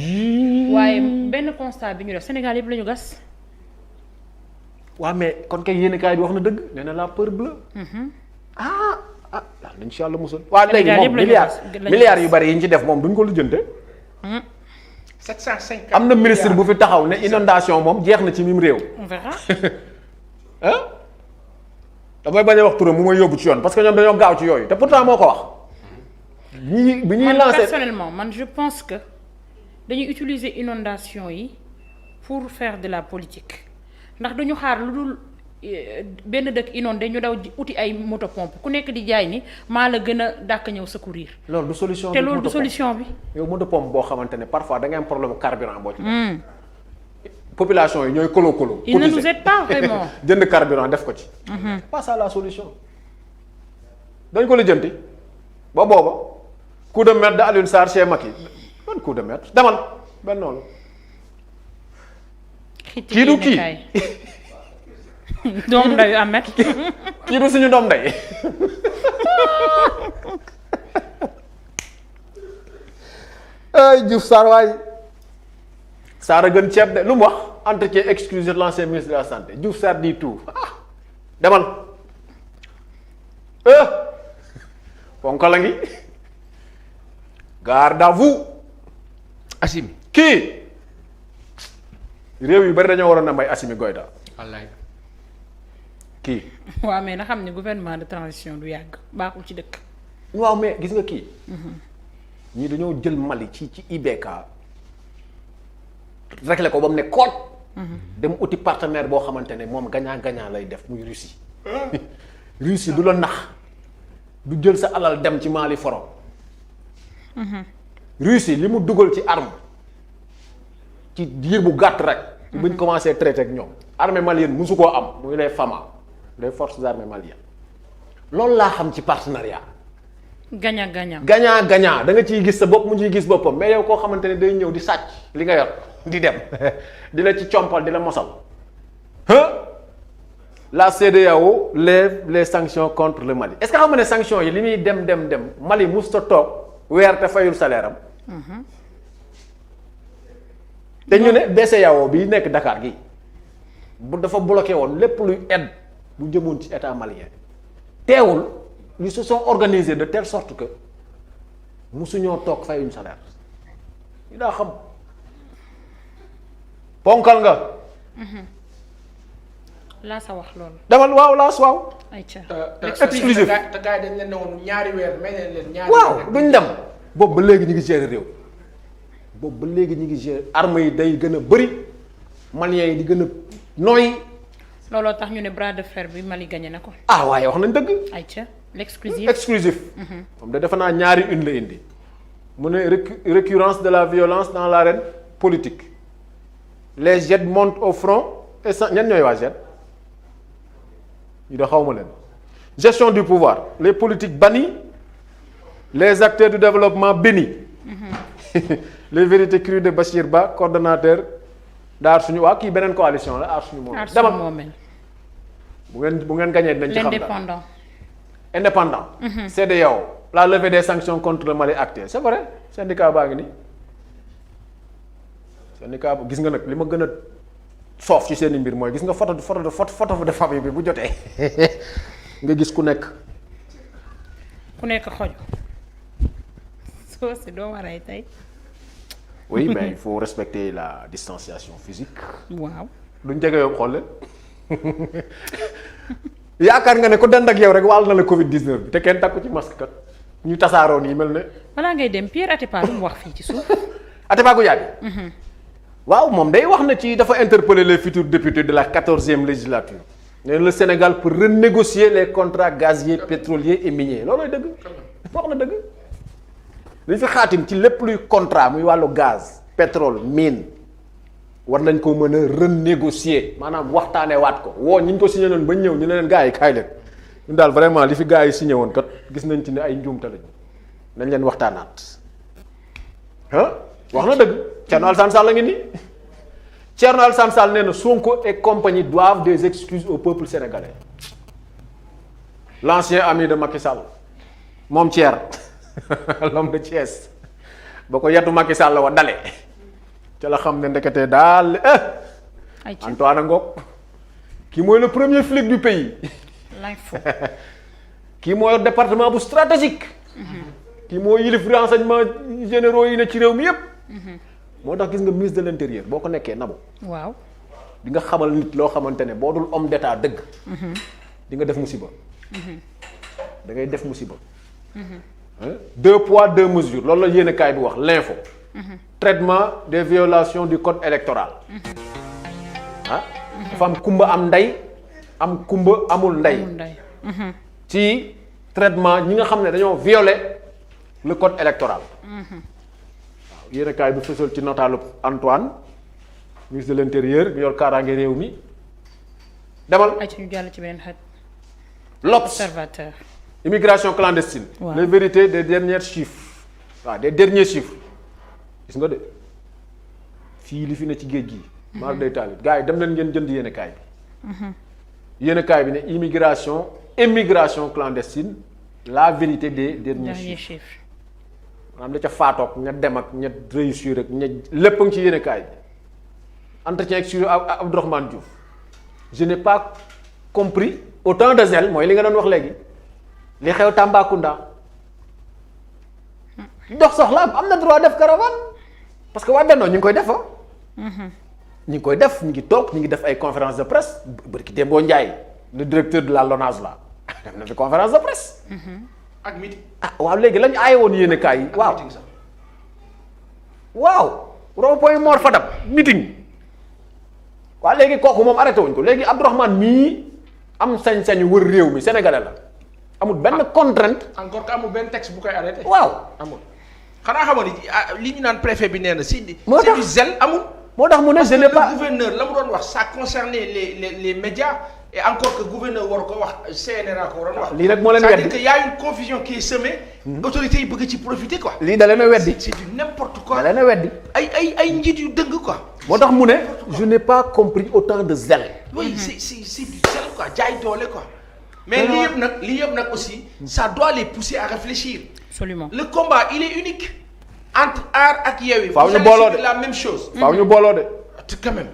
waaye benn constat bi ñu def Sénégal yëpp la ñu gas. waaw mais kon kay yéen kaay bi wax na dëgg nee na la peur bleue. incha allah musal. waaw léegi moom milliards yu bari yi ñu ci def moom duñ ko lijjante. 750 am na ministre bu fi taxaw ne inondation moom jeex na ci mim réew. on verra. damay bañ a wax turam mu may yóbbu ci yoon parce que ñoom dañoo gaaw ci yooyu te pourtant moo ko wax. bi ñuy lancé personnellement man je pense que dañuy utiliser inondation yi pour faire de la politique ndax duñu xaar lu dul benn dëkk inondé ñu daw uti ay moto pompe ku nekk di jaay ni maa la gën a dàkk ñëw secourir. loolu du solution bi te loolu du solution bi. yow moto pompe boo xamante ne parfois da ngay am problème carburant boo ci. population yi ñooy kolo. il ne nous aide pas vraiment. jënd carburant def ko ci. pas ça la solution. dañ ko lijjanti ba booba coup de maître de Alioune Sarr chez Macky ban coup de maître demal benn noonu. kii du kii doom ndayu Ahmed. kii du suñu doom nday. ay Diouf Sarr waay. Sarr a gën ceeb de lu mu wax entretien exclusif l'ancien ministre de la santé Diouf Sarr dit tout demal ponk la ngi garde à vous Assimi kii réew yu bari dañoo waroon a may Assimi Goïta wallaay kii waaw mais na xam ne gouvernement de transition du yàgg baaxul ci dëkk. waaw mais gis nga kii ñii dañoo jël Mali ci IBK réglé ko ba mu ne koot dem uti partenaire boo xamante ne moom gagnant lay def muy Russie. Russie du la nax du jël sa alal dem ci Mali foro. Russie li mu dugal ci arme ci diir bu gàtt rek. buñ commencé traité ak ñoom. armée malienne musu koo am muy les FAMA les forces armées maliennes loolu laa xam ci partenariat. gagnant da nga ciy gis sa bopp mu ciy gis boppam mais yow koo xamante ne day ñëw di sàcc li nga yor di dem di la ci compal di la mosal. La CEDEAO lève les sanctions contre le Mali est-ce que xam nga ne sanctions yi li muy dem Mali musta toog weer te fayul salaire am. te ñu ne BCEAO bi nekk Dakar gi bu dafa bloqué woon lépp luy aide bu jëmoon ci état malien teewul ils se sont organisés de telle sorte que musuñoo toog fayuñ salaire yi daa xam ponkal nga. laa sa wax loolu. demal waaw laas waaw. ayca exclusif te gars yi dañ leen ne woon ñaari weer may leen ñaari waaw duñ dem boobu ba léegi ñu ngi gérer réew boobu ba léegi ñu ngi gérer armes yi day gën a bëri maliens yi di gën a nooy. looloo tax ñu ne bras de fer bi Mali gagné na ko. ah waaye wax nañ dëgg. ayca l'exclusif exclusif. moom de defe naa ñaari une la indi. mu ne récurrence de la violence dans l'arène politique les jets montent au front et ñan ñooy waa jet ñu da xawma leen gestion du pouvoir les politiques bannis les acteurs du développement bénis les vérités crues de Bachir Ba coordonnateur d'Aar Suñu waa kii beneen coalition la Aar Suñu Moomeel bu ngeen gañee dinañ ci xam l'indépendant indépendant CEDEAO la levée des sanctions contre le Mali acté c'est vrai syndicat baa ngi nii syndicat gis nga nag li ma gën a soof ci seen i mbir mooy gis nga photo de famille bi bu jotee nga gis ku nekk xojo soo si doo war a tey. oui mais il faut respecter la distanciation physique. waaw duñ jege yow xool leen yaakaar nga ne ko dend ak yow rek wàll na la Covid 19 bi te kenn takku ci masque kat ñu tasaaroo nii mel ne. balaa ngay dem Pierre Atepa lu mu wax fii ci suuf. Atepa Goudiaby. waaw moom day wax na ci dafa interpeller les futurs députés de la 14e législature. nee na le Sénégal pour renégocier les contrats gaziers pétroliers et miniers loolooy dëgg. wax na dëgg. dañ fi xaatim ci lépp luy contrat muy wàllu gaz pétrole mine war nañ ko mën a renégocier maanaam waxtaanee waat ko woo ñi ñu ko signé woon ba ñëw ñu ne leen gars yi kaay leen ñun daal vraiment li fi gars yi signé woon kat gis nañ ci ne ay njuumte lañu nañ leen waxtaanaat wax na dëgg Thierno Alassane Sall la ngi nii Thierno Alassane Sall nee na Sonko et compagnie doivent des excuses au peuple sénégalais l'ancien ami de Macky Sall moom Thierno l'homme de Thiès ba ko yetu Macky Sall wa dale ca la xam ne ndekete daal Antoine Ngok kii mooy le premier flic du pays l'info kii mooy département bu stratégique kii mooy yilif renseignement généraux yi ne ci réew mi yépp moo tax gis nga ministre de l'intérieur boo ko nekkee nabu waaw di nga xamal nit loo xamante ne boo dul homme d'état dëgg di nga def musiba da ngay def musiba 2 poids 2 mesures loolu la yéene kaay bi wax l'info traitement des violations du code électoral dafa am kumba am ndey am kumba amul ndey ci traitement ñi nga xam ne dañoo violer le code électoral waaw yéene kaay bi fësal ci notaalu Antoine ministre de l'intérieur mi yor kaaraange réew mi demal ay ci ñu jàll ci beneen xët l'observateur immigration clandestine. Wow. Les vérités des derniers chiffres. waaw des derniers chiffres gis nga de fii li fi ne ci géej gi. maar day taalit gars yi dem leen ngeen jënd yéene kaay bi. yéene kaay bi ne immigration clandestine la vérité des derniers chiffres. maanaam da ca faatoog ña dem ak ña réussir ak ña lépp a ngi ci yéene kaay bi. entretien ak sur Abdourahmane Diouf je n'ai pas compris autant de zèle mooy li nga doon wax léegi. li xew Tambacounda dox soxla am na droit def caravane parce que waa Benno ñu ngi koy def ñu ngi koy def ñu ngi toog ñu ngi def ay conférence de presse bërki Dembo Ndiaye le directeur de la LONASE là def na fi conférence de presse ak meeting. waaw léegi lañu aaye woon yéene kaay yi waaw rond-point Mor Fadam meeting waaw léegi kooku moom arrêté wuñ ko léegi Abdourahmane mii am sañ-sañu wër réew mi sénégalais la amul benn contrainte. encore que amul benn texte bu koy arrêté. waaw amul xanaa xamoon ni li ñu naan préfet bi nee na si. moo tax c'est du zèle amul. moo tax mu ne je n'ai pas le gouverneur la mu doon wax ça concernait les médias et encore que gouverneur war ko wax CNRA ko waroon wax. lii rek moo leen c'est-à-dire weddi que y a une confusion qui est semée. autorités yi bëgg ci profiter quoi. lii da leen a weddi. c'est du n'importe quoi. da leen a weddi. ay njiit yu dëgg quoi. moo tax mu ne je n'ai pas compris autant de zèle. oui c'est du zèle quoi jaay doole quoi. mais lii yëpp nag aussi ça doit les pousser à réfléchir. absolument le combat il est unique entre Aar ak Yewwi. faaw ñu booloo de la même chose. faaw ñu booloo de. quand même.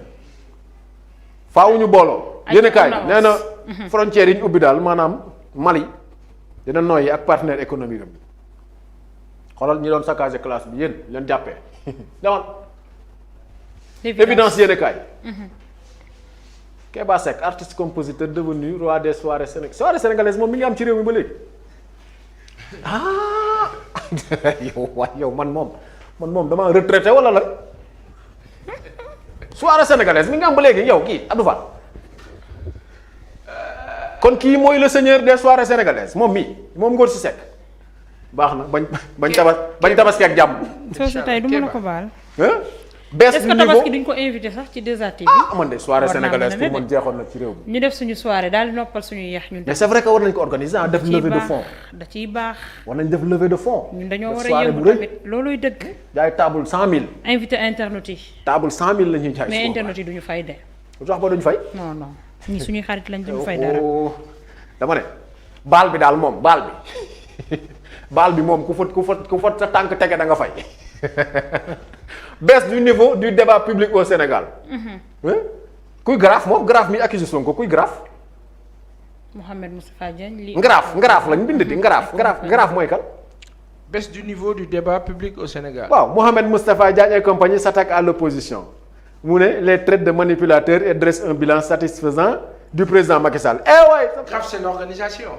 faaw ñu booloo. ay yéen kaay nee na frontières yi ñu ubbi daal maanaam Mali dina noyyi ak partenaire économique am xoolal ñi doon saccagé classe bi yéen leen jàppee demal. évidence yéen kaay. Kéba Seck artiste compositeur devenu roi des soirées sénégalaises moom mi ngi am ci réew mi ba léegi yow man moom dama retraité wala la soirée sénégalaise mi ngi am ba léegi yow kii Abdou Fall kon kii mooy le seigneur des soirées sénégalaises moom Ngor si Seck baax na bañ tabaski ak jàmm. soo tey du mën a ko baal. baisse est-ce du que niveau tabaski duñ ko invité sax ci 2A TV. man de soirée war naa sénégalaise mën a pour man jeexoon na ci réew mi. ñu def suñu soirée daal di noppal suñu yeex ñun. mais c'est vrai que war nañ ko organiser def levée de fonds. da ciy baax. war nañ def levée de fonds. ñun dañoo war a soirée yëngu bu rëy. tamit looluy dëgg. jaay table 100000. invité internet yi. table 100000 la ñuy jaay. mais internet yi duñu fay de. lu tax ba duñ fay. non ñii suñuy xarit lañ duñu fay dara. dama ne baal bi daal moom baal bi moom ku fa sa tànk tege da nga fay. baisse du niveau du débat public au Sénégal. kuy grave moom grave mi accusé Sonko kuy grave. Mohamed Moustapha Diagne lii. grave lañ bind di grave mooy kan. baisse du niveau du débat public au Sénégal. waaw Mohamed Moustapha Diagne et compagnie s'attaque à l'opposition mu ne les traite de manipulateur et dresse un bilan satisfaisant du président Macky Sall waay. grave c'est l'organisation.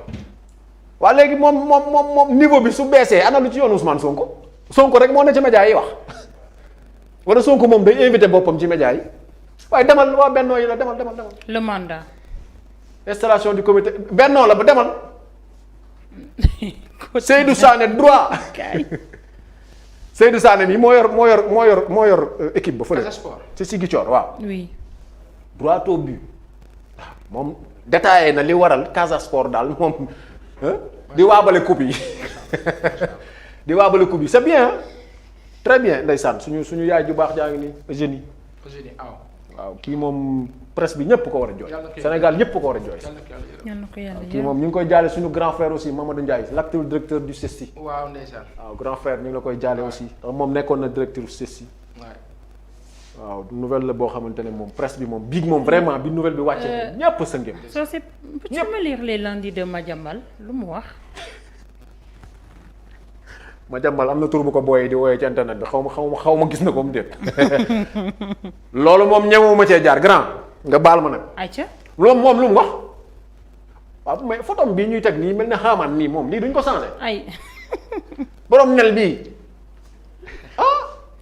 waa léegi moom niveau bi su beesee ana lu ci yoon Ousmane Sonko rek moo ne ci média yi wax wala Sonko moom day invité boppam ci média yi waaye demal waa Bennoo yi la demal. le mandat. installation du comité Bennoo la ba demal. Seydou Sané droit. Seydou Sané mi moo yor équipe ba fële. Casa Sport. ci Ziguinchor waaw. oui. droit au but moom détaillé na li waral Casa Sport daal moom di waabale coupe yi di waabale coupe yi c'est bien très bien ndeysaan suñu yaay ju baax jaa ngi nii Eugénie. waaw kii moom presse bi ñëpp ko war a jooy. Sénégal ñëpp ko war a jooy. yal na ko yàlla kii moom ñu ngi koy jaale suñu grand frère aussi Mamadou Ndiaye l'actuel directeur du CESTI. waaw ndeysaan. waaw grand frère ñu ngi la koy jaale aussi. ndax moom nekkoon na directeur du CESTI. waaw nouvelle la boo xamante ne moom presse bi moom biig moom vraiment bi nouvelle bi wàccee ñëpp sa ngëm. soo c'est peux-tu me lire les lundis de Madiambal lu mu wax. Madiambal am na tur bu ko booyee di wooyee ci internet bi xaw ma gis na ko mu déet loolu moom ñemewuma cee jaar grand nga baal ma nag. ayca. loolu moom lu mu wax waaw mais photo bii ñuy teg nii mel ne xaamaan nii moom lii duñ ko changé. ay. borom ñel bii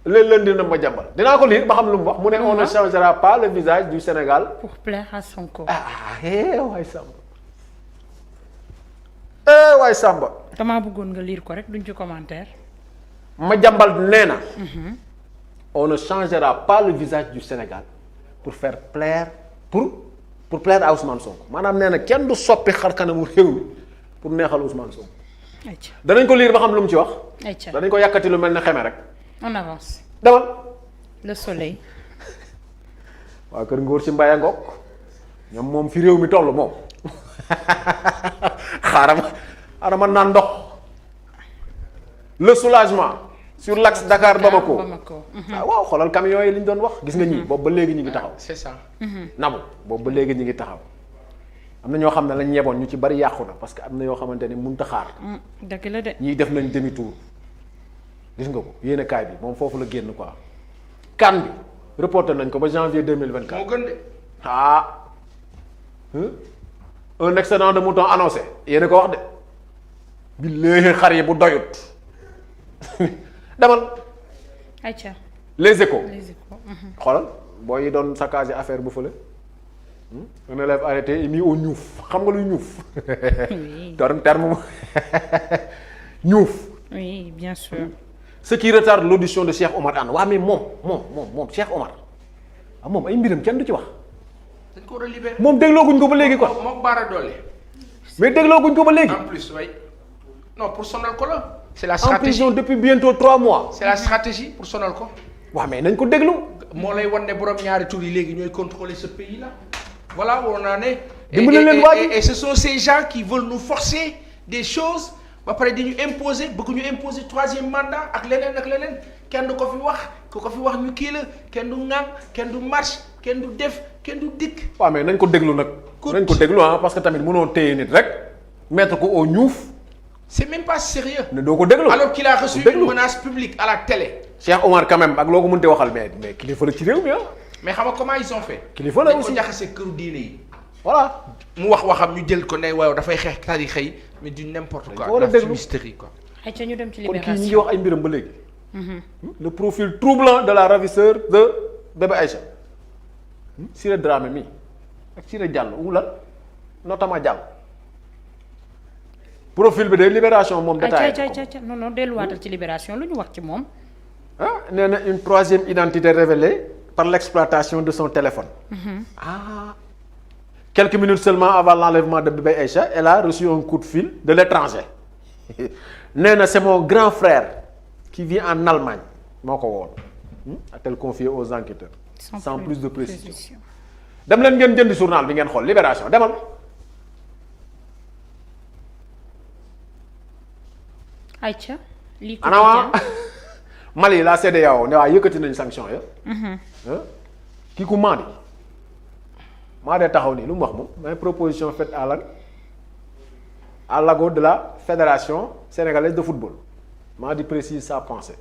léeg lundi na Madiambal dinaa ko lire ba xam lu mu wax mu ne on ne changera pas le visage du Sénégal. pour plaire à Sonko. waay Samba waay Samba. damaa bëggoon nga lire ko rek duñ ci commentaire. Madiambal nee na. on ne changera pas le visage du Sénégal pour faire plaire pour plaire à Ousmane Sonko maanaam nee na kenn du soppi xar kanamu réew mi pour neexal Ousmane Sonko. ayca. danañ ko lire ba xam lu mu ci wax. ayca. danañ ko yàkkati lu mel ne xeme rek. on avance. demal. le soleil. waaw kër Ngor si Mbaye Ngok ñoom moom fi réew mi toll moom xaaral ma naan ndox le soulagement sur l'axe Dakar Bamako. waaw xoolal camions yi li ñu doon wax gis nga ñii boobu ba léegi ñu ngi taxaw. c'est ça. nabu boobu ba léegi ñu ngi taxaw am na ñoo xam ne lañ yeboon ñu ci bari yàqu na parce que am na yoo xamante ne mënut a xaar. dëgg la de. ñii def nañ demi tour gis nga ko yéen kaay bi moom foofu la génn quoi. CAN bi reporté nañ ko ba janvier 2024. moo gën de. un excédent de mouton annoncé yéen a ko wax de. bi léegi xar yi bu doyut demal. ayca. les échos. les échos. xoolal booy yi doon saccager affaire bu fële. un élève arrêté et mis au ñuuf xam nga luy ñuuf. oui. terme ñuuf. oui bien sûr. ce qui retarde l'audition de Cheikh Omar Anne waa mais moom Cheikh Omar moom ay mbiram kenn du ci wax. dañ ko war a libérer. moom déglooguñ ko ba léegi kon. moom baara doole. mais déglooguñ ko ba léegi. en plus way non pour sonal ko la. c'est la en stratégie prison depuis bientôt 3 mois. c'est la stratégie pour sonal ko. waaw mais nañ ko déglu. moo lay wan ne borom ñaari tur yi léegi ñooy contrôler ce pays là. voilà on en est. dimbali leen waa ji et ce sont ces gens qui veulent nous forcer des choses ba pare di ñu imposer bëgg ñu imposer 3e mandat ak leneen kenn du ko fi wax ku ko fi wax ñu kii la kenn du ŋàng kenn du marche kenn du def kenn du dikk. waaw mais nañ ko déglu nag. nañ ko déglu parce que tamit mënoo téye nit rek mettre ko au ñuuf. c'est même pas sérieux. ne doo ko déglu. alors qu'il a reçu une menace publique à la télé. Cheikh Omar quand même ak loo ko mënte waxal mais kilifa la ci réew mi mais xam nga comment ils ont fait. kilifa la aussi dañ ko jaxase këru diine yi. voilà. mu waxam ñu jël ko ne waaw dafay xeex tarixa yi mais du n'importe quoi. war a déglu fumisterie quoi. ayca ñu dem ci kon libération kii ñi ngi wax ay mbiram ba léegi. le profil troublant de la ravisseur de bébé Aïcha. Siré Dramé mi ak Siré Diallo lan notamment Diallo. profil bi de libération moom détaillé ko non delluwaatal ci libération lu ñu wax ci moom. nee na une 3e identité révélée par l'exploitation de son téléphone. Quelques minutes seulement avant l'enlèvement de bébé Aïcha elle a reçu un coup de fil de l'étranger. nee na c'est mon grand frère qui vit en Allemagne moo ko woon. a-t-elle confié aux enquêteurs. sans plus de précision. dem leen ngeen jëndi journal bi ngeen xool libération demal. ayca. lii ana Mali la CEDEAO ne waa yëkkati nañ sanction ya. kii ku Madi taxaw nii lu mu wax moom mais proposition faite à l'ago de la fédération sénégalaise de football Madi précise sa pensée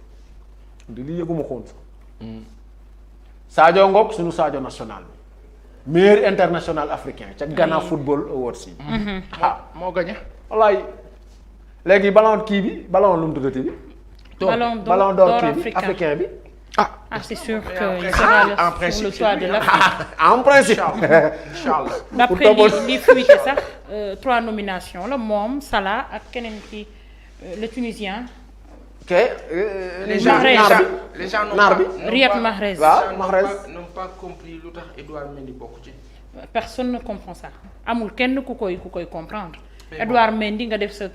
di li yëguma xoon sax Sadio Ngok suñu Sadio national bi meilleur international africain ca Ghana Football Awards yi. moo gagné. wallaay léegi ballon lu mu tuddati bi. ballon d'or kii bi africain bi. Ah, c'est sûr qu'il sera sur le toit de l'Afrique. En principe. Inch'Allah. D'après li fuité sax 3 nominations la moom Salah ak keneen ki le Tunisien. ok. les gens naar bi Riyad Mahrez. waaw Mahrez n'ont pas compris lu tax Edouard Mendy bokk ci. Personne ne comprend ça amul kenn ku koy comprendre. Edouard Mendy nga def sa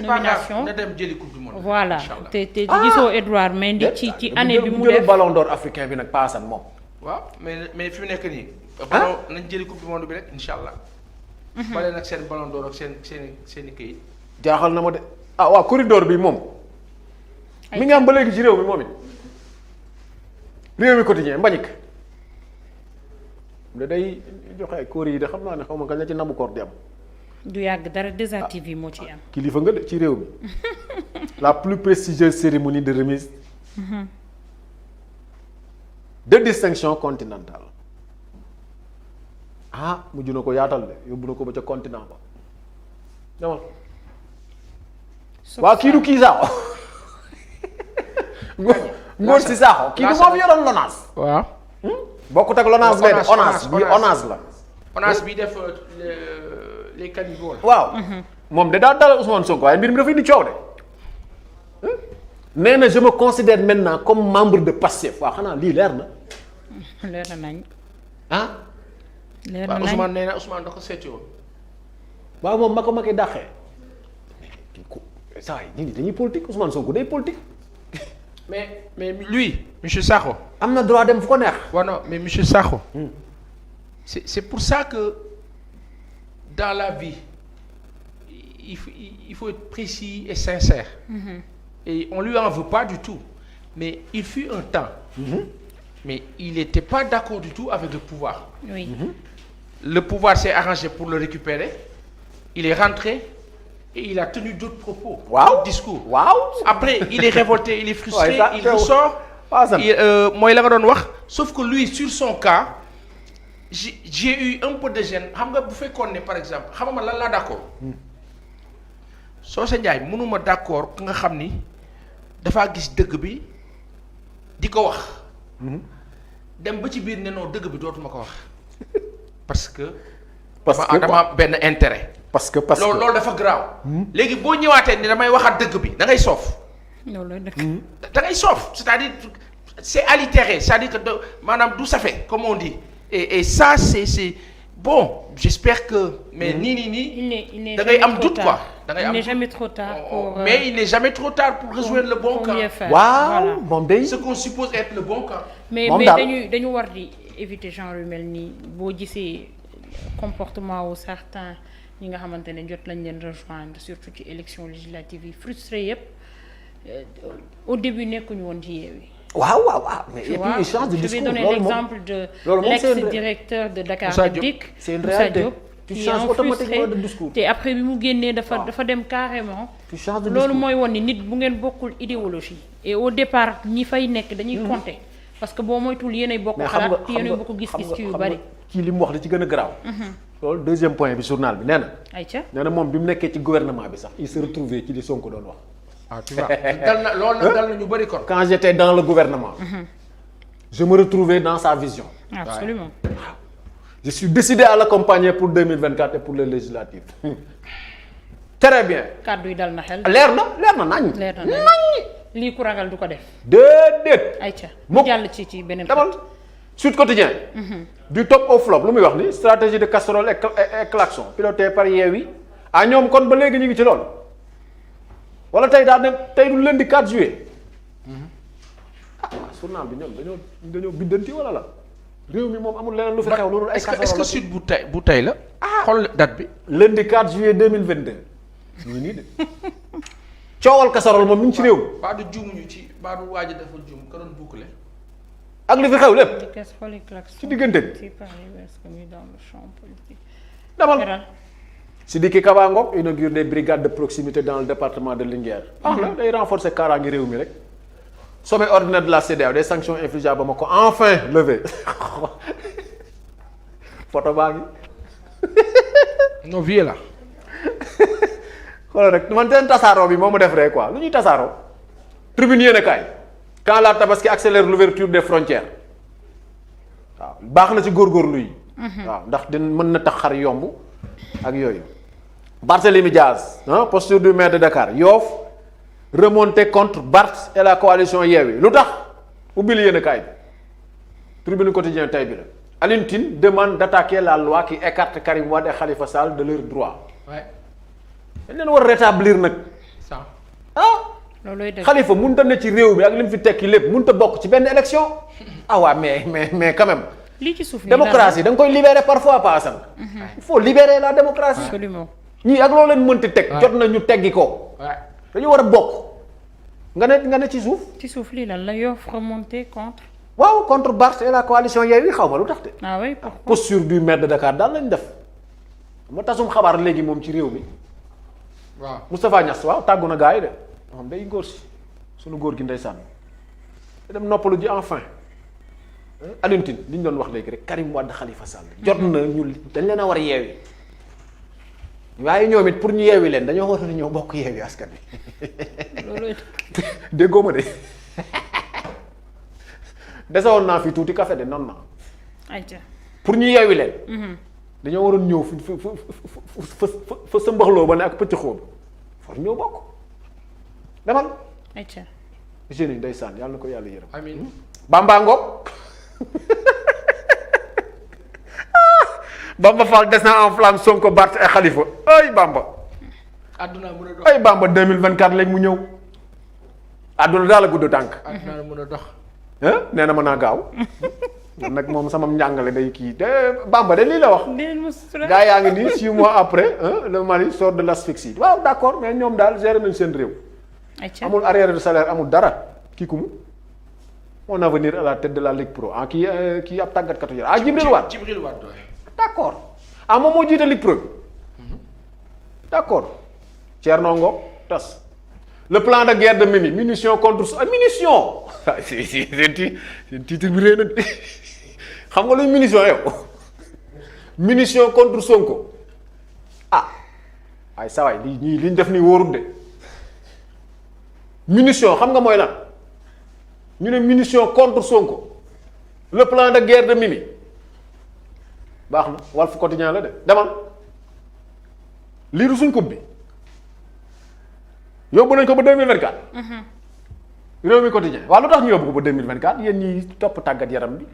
nomination na dem jëli coupe du monde. voilà te gisoo Edouard Mendy ci année bi mu def ballon d'or africain bi nag paasan moom. waaw mais fi mu nekk nii. ballon nañ jëli coupe du monde bi rek incha allah. bale nag seen ballon d'or ak seen i këyit. jaaxal na ma de waaw corridor bi moom. mi ngi am ba léegi ci réew mi moom it. réew mi quotidien Mbagnick. da day joxe ay kóor yi de xam naa ne xaw ma kañ la ci nabu koor di am. du yàgg dara 2A TV moo ci am. kilifa nga de ci réew mi. la plus prestigieuse cérémonie de remise. de distinction continentale. mujj na ko yaatal de yóbbu na ko ba ca continent ba. demal. waa kii du kii Sakho. Ngor si Sakho kii du moo fi yoroon LONASE. waaw. bokkut ak LONASE bee de ONAS la. ONAS bi def les caniveaux. waaw. moom de daal dalal Ousmane Sonko waaye mbir mi dafay indi coow de. nee na je me considère maintenant comme membre de Pastef waaw xanaa lii leer na. leer na nañ. leer na nañ Ousmane nee na Ousmane da ko seeti woon. waaw moom ma ko dàqee. saa yi nit ñi dañuy politique Ousmane Sonko day politique. mais lui monsieur Sakho. am na droit dem fu ko neex. waaw non mais monsieur Sakho. c'est pour ça que dans la vie il faut être précis et sincère. Et on lui en veut pas du tout mais il fut un temps. mais il n'était pas d'accord du tout avec le pouvoir. Oui. Le pouvoir s'est arrangé pour le récupérer. Il est rentré et il a tenu d'autres propos. D'autres discours. Après il est révolté, il est frustré, il ressort. Mooy la nga doon wax sauf que lui sur son cas j'ai eu un peu de gêne xam nga bu fekkoon ne par exemple xam nga lan laa d'accord. Socé Ndiaye mënuma d'accord ku nga xam ni dafaa gis dëgg bi di ko wax. dem ba ci biir ne non dëgg bi dootuma ko wax parce que dama benn intérêt. parce que loolu dafa garaaw. léegi boo ñëwaatee ni damay waxaat dëgg bi da ngay soof. loolu da ngay soof c'est-à-dire c'est altéré c'est-à-dire que maanaam du safe comme on dit et ça c'est bon j'espère que mais nii da ngay am doute quoi. da ngay am il n'est jamais trop tard pour. mais il n'est jamais trop tard pour rejoindre le bon camp. waaw moom day. ce qu'on suppose être le bon camp. mais dañu war di éviter genre yu mel nii boo gisee comportement wu certains ñi nga xamante ne jot lañ leen rejoindre surtout ci élection législative yi frustré yëpp au début nekkuñu woon ci Yewwi. waaw mais et puis il change de discours. Je vais donner l'exemple de l'ex-directeur de Dakar Dem Dikk Moussa Diop. tu changes automatiquement de discours. te après bi mu génnee dafa dem carrément. tu changes de discours loolu mooy woon ni nit bu ngeen bokkul idéologie. et au départ ñi fay nekk dañuy compter. parce que boo moytuwul yéenay bokk xalaat te yéenay bokk gis-gis ci yu bari. kii li mu wax da ci gën a garaaw. loolu deuxième point bi journal bi nee na. ayca nee na moom bi mu nekkee ci gouvernement bi sax il se retrouvait ci li Sonko doon wax. Tu vois loolu nag dal na ñu bari kon. quand j'étais dans le gouvernement. je me retrouvais dans sa vision. absolument. je suis décidé à l'accompagner pour 2024 et pour les législatives. très bien. kàddu yi dal na xel. leer na nañ. lii ku ragal du ko def. déedéet. ayca mu jàll ci beneen. demal Sud Quotidien. du top au flop lu muy wax ni stratégie de casserole et klaxon piloté par Yewwi ñoom kon ba léegi ñu ngi ci loolu. wala tey daal ne tey du lundi 4 juillet. journal bi ñoom dañoo biddanti wala la. réew mi moom amul leneen lu fi xew loolu ay casserole est-ce que Sud bu tey la. xool date bi. lundi 4 juillet 2022. ñu ngi nii de. coowal casserole moom mi ngi ci réew mi. baa du juumuñu ci baa du waaj a dafa juum ka doon boucler. ak li fi xew lépp. ci diggante bi. demal. Sidiki Kaba Ngom inaugure des brigades de proximité dans le département de Linguère. la day renforcer kaaraange réew mi rek. sommet ordinaire de la CEDEAO des sanctions infligées à Bamako enfin levées photo baa ngi. non vie la. xoolal rek man seen tasaaroo bi moo ma def rek quoi lu ñuy tasaaroo. tribune yéen a kaay quand la tabaski accélère l'ouverture des frontières waaw baax na ci góorgóorlu yi. waaw ndax mën na tax xar yomb ak yooyu. Barthélémy Diaz posture du maire de Dakar Yoff remontée contre Barth et la coalition Yewwi lu tax ubbil yéen a kaay bi tribune quotidien tey bi la. Alioune Tine demande d'attaquer la loi qui écarte Karim Wade et Khalifa Sall de leurs droits. dañ leen war a rétablir nag. ça. loolooy dëgg. Khalifa mënut a ne ci réew mi ak li mu fi tekki lépp mënut a bokk ci benn élection. ah waa mais quand même. lii ci suuf démocratie da nga koy libérer parfois pas Assane. il faut libérer la démocratie. absolument. ñii ak loo leen mënti teg. jot na ñu teggi ko. dañu war a bokk. nga ne ci suuf. ci suuf lii lan la Yoff remonté contre. waaw contre Barth et la coalition Yewwi xaw ma lu tax de. ah oui pourquoi. posture du maire de Dakar daal lañ def. ma tasum xabaar léegi moom ci réew mi. waaw Moustapha Niass waaw tàggu na gars yi de moom day góor si sunu góor gi ndeysaan dem noppalu ji enfin Alioune Tine li ñu doon wax léegi rek Karim Wade Khalifa Sall jot na ñu dañ leen a war a yeewi waaye ñoom it pour ñu yeewi leen dañoo war a ñëw bokk yeewi askan wi loolu déggoo ma de desewoon naa fi tuuti café de noonu na ayca. pour ñu yeewi leen dañoo waroon ñëw fa sa mbaxloo ba ne ak pëcc xóob for ñëw bokk demal ayca. jeunes yi ndeysaan yàlla na ko yàlla yërëm. amiin. Bamba Ngop Bamba Fall des na en flamme Sonko Barth et Khalifa ay Bamba. àdduna mën a dox. ay Bamba 2024 léegi mu ñëw. àdduna daal a gudd tànk. àdduna mën a dox. nee na mën naa gaaw. nag moom sama njàngale day kii de Bamba de lii la wax. gaa yaa ngi nii 6 mois après le Mali sort de l'asphyxie waaw d'accord mais ñoom daal gérer nañ seen réew. amul arrière de salaire amul dara kii ku mu. mon avenir à la tête de la Ligue Pro kii ab tàggatkatu yaram Djibril Wade. Djibril Wade d'accord moom moo jiite Ligue Pro d'accord Thierno Ngom tas le plan de guerre de Mimi munition contre munition seen titre bi réy na xam nga luy munition yow munition contre Sonko ay sawaay lii liñ def nii wóorul de munition xam nga mooy lan ñu ne munition contre Sonko le plan de guerre de Mimi baax na Walf Quotidien la de demal liiru suñ coupe bi yóbbu nañ ko ba 2024. réew mi quotidien waaw lu tax ñu yóbbu ko ba 2024 yéen ñi topp tàggat yaram bi.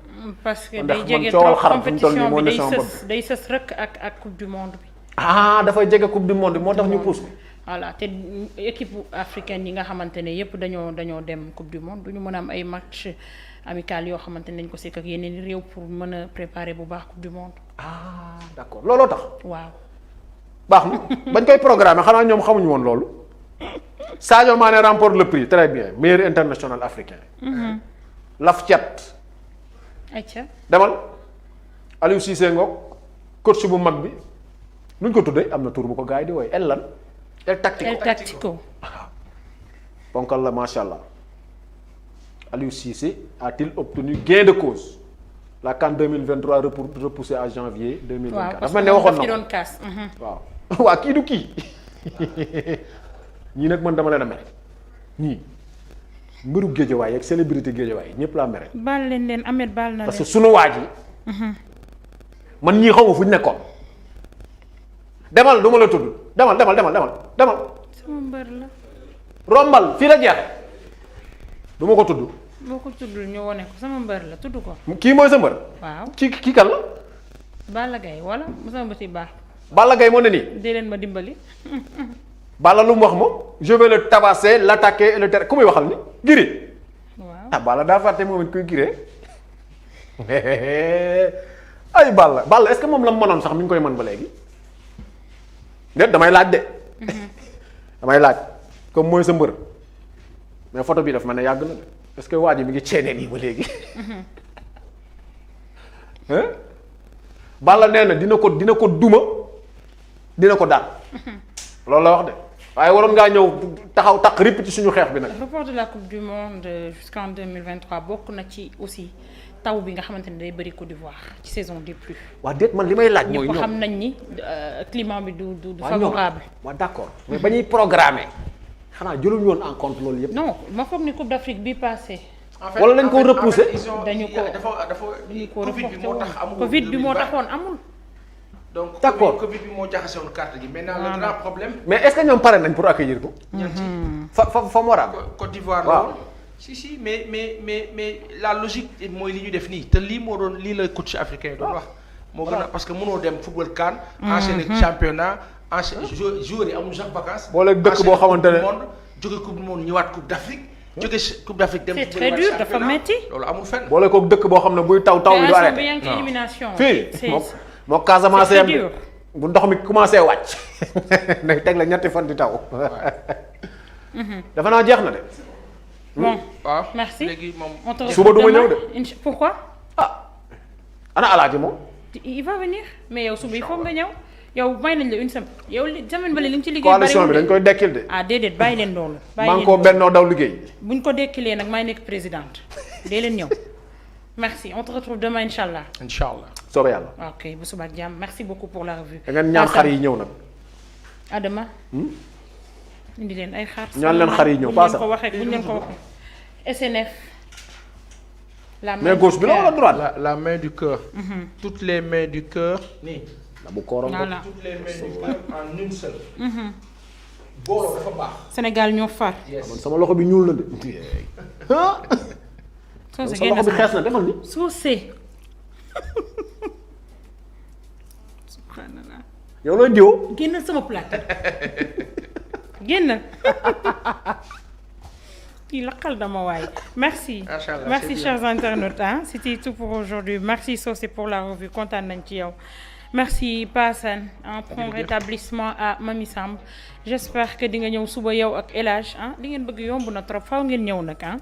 parce que ndax day man jege coowal trop xaram fi mu toll nii compétition moo bi ne sama bopp day sës rek ak coupe du monde bi. dafay jege coupe du monde moo tax ñu pousse ko. voilà te équipe africaine yi nga xamante ne yépp dañoo dem coupe du monde du ñu mën a am ay match amical yoo xamante ne dañ ko sekk ak yeneen i réew pour mën a préparer bu baax coupe du monde. d'accord looloo tax. waaw. baax na bañ koy programmer xanaa ñoom xamuñu woon loolu. Sadio Mané remporte le prix très bien meilleur international africain. Laf Cat. ayca. demal Aliou Cissé ngoog coach bu mag bi nuñ ko tuddee am na tur bu ko gars yi di wooye El lan. El Tactico. ponkal la macha allah Aliou Cissé a-t-il obtenu gain de cause la CAN 2023 repoussée à janvier 2024. dafa mel ne waxoon na ko waaw waa kii du kii ñii nag man dama leen a mere ñii mbiru géejawaay ak célébrité géejawaay ñëpp laa mere. baal leen Ahmed baal na leen parce que sunu waa ji man ñii xaw ma fu ñu nekkoon. demal du ma la tudd demal. sama mbër la. rombal fii la jeexe du ma ko tudd. boo ko tuddul ñu wone ko sama mbër la tudd ko. kii mooy sa mbër. waaw kii kan la. Balla Gaye wala sama bëti baax. Balla Gaye moo ne nii. dee leen ma dimbali. Balla lu mu wax moom je vais le tabasser l'attaquer et le terre ku muy waxal ni Gris. waaw Balla daa fàtte moom it koy giree ay Balla est-ce que moom la mu mënoon sax mi ngi koy mën ba léegi. déet damay laaj de. damay laaj comme mooy sa mbër mais photo bi daf ma ne yàgg na de est-ce que waa ji mi ngi ceenee nii ba léegi. Balla nee na dina ko duma dina ko daan loolu la wax de waaye waroon ngaa ñëw taxaw taq ripp ci suñu xeex bi nag. report de la coupe du monde jusqu'en 2023 bokk na ci aussi taw bi nga xamante ne day bëri Côte d'Ivoire ci saison des pluies. waa déet man li may laaj mooy ñëpp ñoom xam nañ ni climat bi du favorable. waaw d'accord mais ba ñuy programmer xanaa jëluñu woon en compte loolu yëpp. non ma foog ni coupe d'Afrique bi passé. wala lañ ko repousser. dañu ko Covid bi moo tax amul. Covid bi moo taxoon amul. donc d'accord Covid bi moo jaxase woon carte gi maintenant le grand problème. mais est-ce que ñoom pare nañ pour accueillir ko. fa mu war a am. Côte d'Ivoire waaw. la woon. si mais la logique mooy li ñu def nii te lii moo doon lii la coach africain doon wax. moo gën a parce que mënoo dem football CAN. enchaîner championnat enchaîner joueurs yi amul sax vacances. boole dëkk boo xamante ne jóge coupe du monde ñëwaat coupe d'Afrique. jóge coupe d'Afrique dem. c'est très dur dafa metti. loolu amul fenn. boole ko dëkk boo xam ne buy taw bi du arrêté. ci élimination. fii moo Casamance yam bu ndox mi commencé wàcc nag teg la ñetti fan di taw. dafa naa jeex na de. bon waaw merci léegi moom. on te suba du ma ñëw de. pourquoi. ana alaaji moom. il va venir mais yow suba il faut nga ñëw yow may nañ la une semaine yow semaine bële li nga ci liggéey. coalition bi dañ koy dekkil de. ah déedéet bàyyi leen loolu. maa ngi ko bennoo daw liggéey. buñ ko dekkilee nag may nekk présidente dee leen ñëw merci on te retrouve demain inchallah. inchallah. soobee yàlla. ok bu suba ak jàmm merci beaucoup pour la revue. da ngeen ñaan xar yi ñëw nag. Adama. indi leen ay xar. ñaan leen xar yi ñëw pas ça buñ leen ko waxee SNF. la main gauche bi la wala droite. la main du cœur. toutes les mains du cœur. nii. la bu kooram voilà toutes les mains du cœur en une seule. booloo dafa baax. Sénégal ñoo far. man sama loxo bi ñuul na de. soo sa loxo bi xees na defal ni. see. subhanallah. yow looy diwoo. génnal sama plateau. génnal. kii laqal dama waay. merci. Machallah, merci c'est chers internautes hein c'était tout pour aujourd'hui merci Socé pour la revue kontaan nañ ci yow. merci Passane un prompt rétablissement à Mamy Samb j'espère que di nga ñëw suba yow ak El Hadj ah li ngeen bëgg yomb na trop faaw ngeen ñëw nag ah.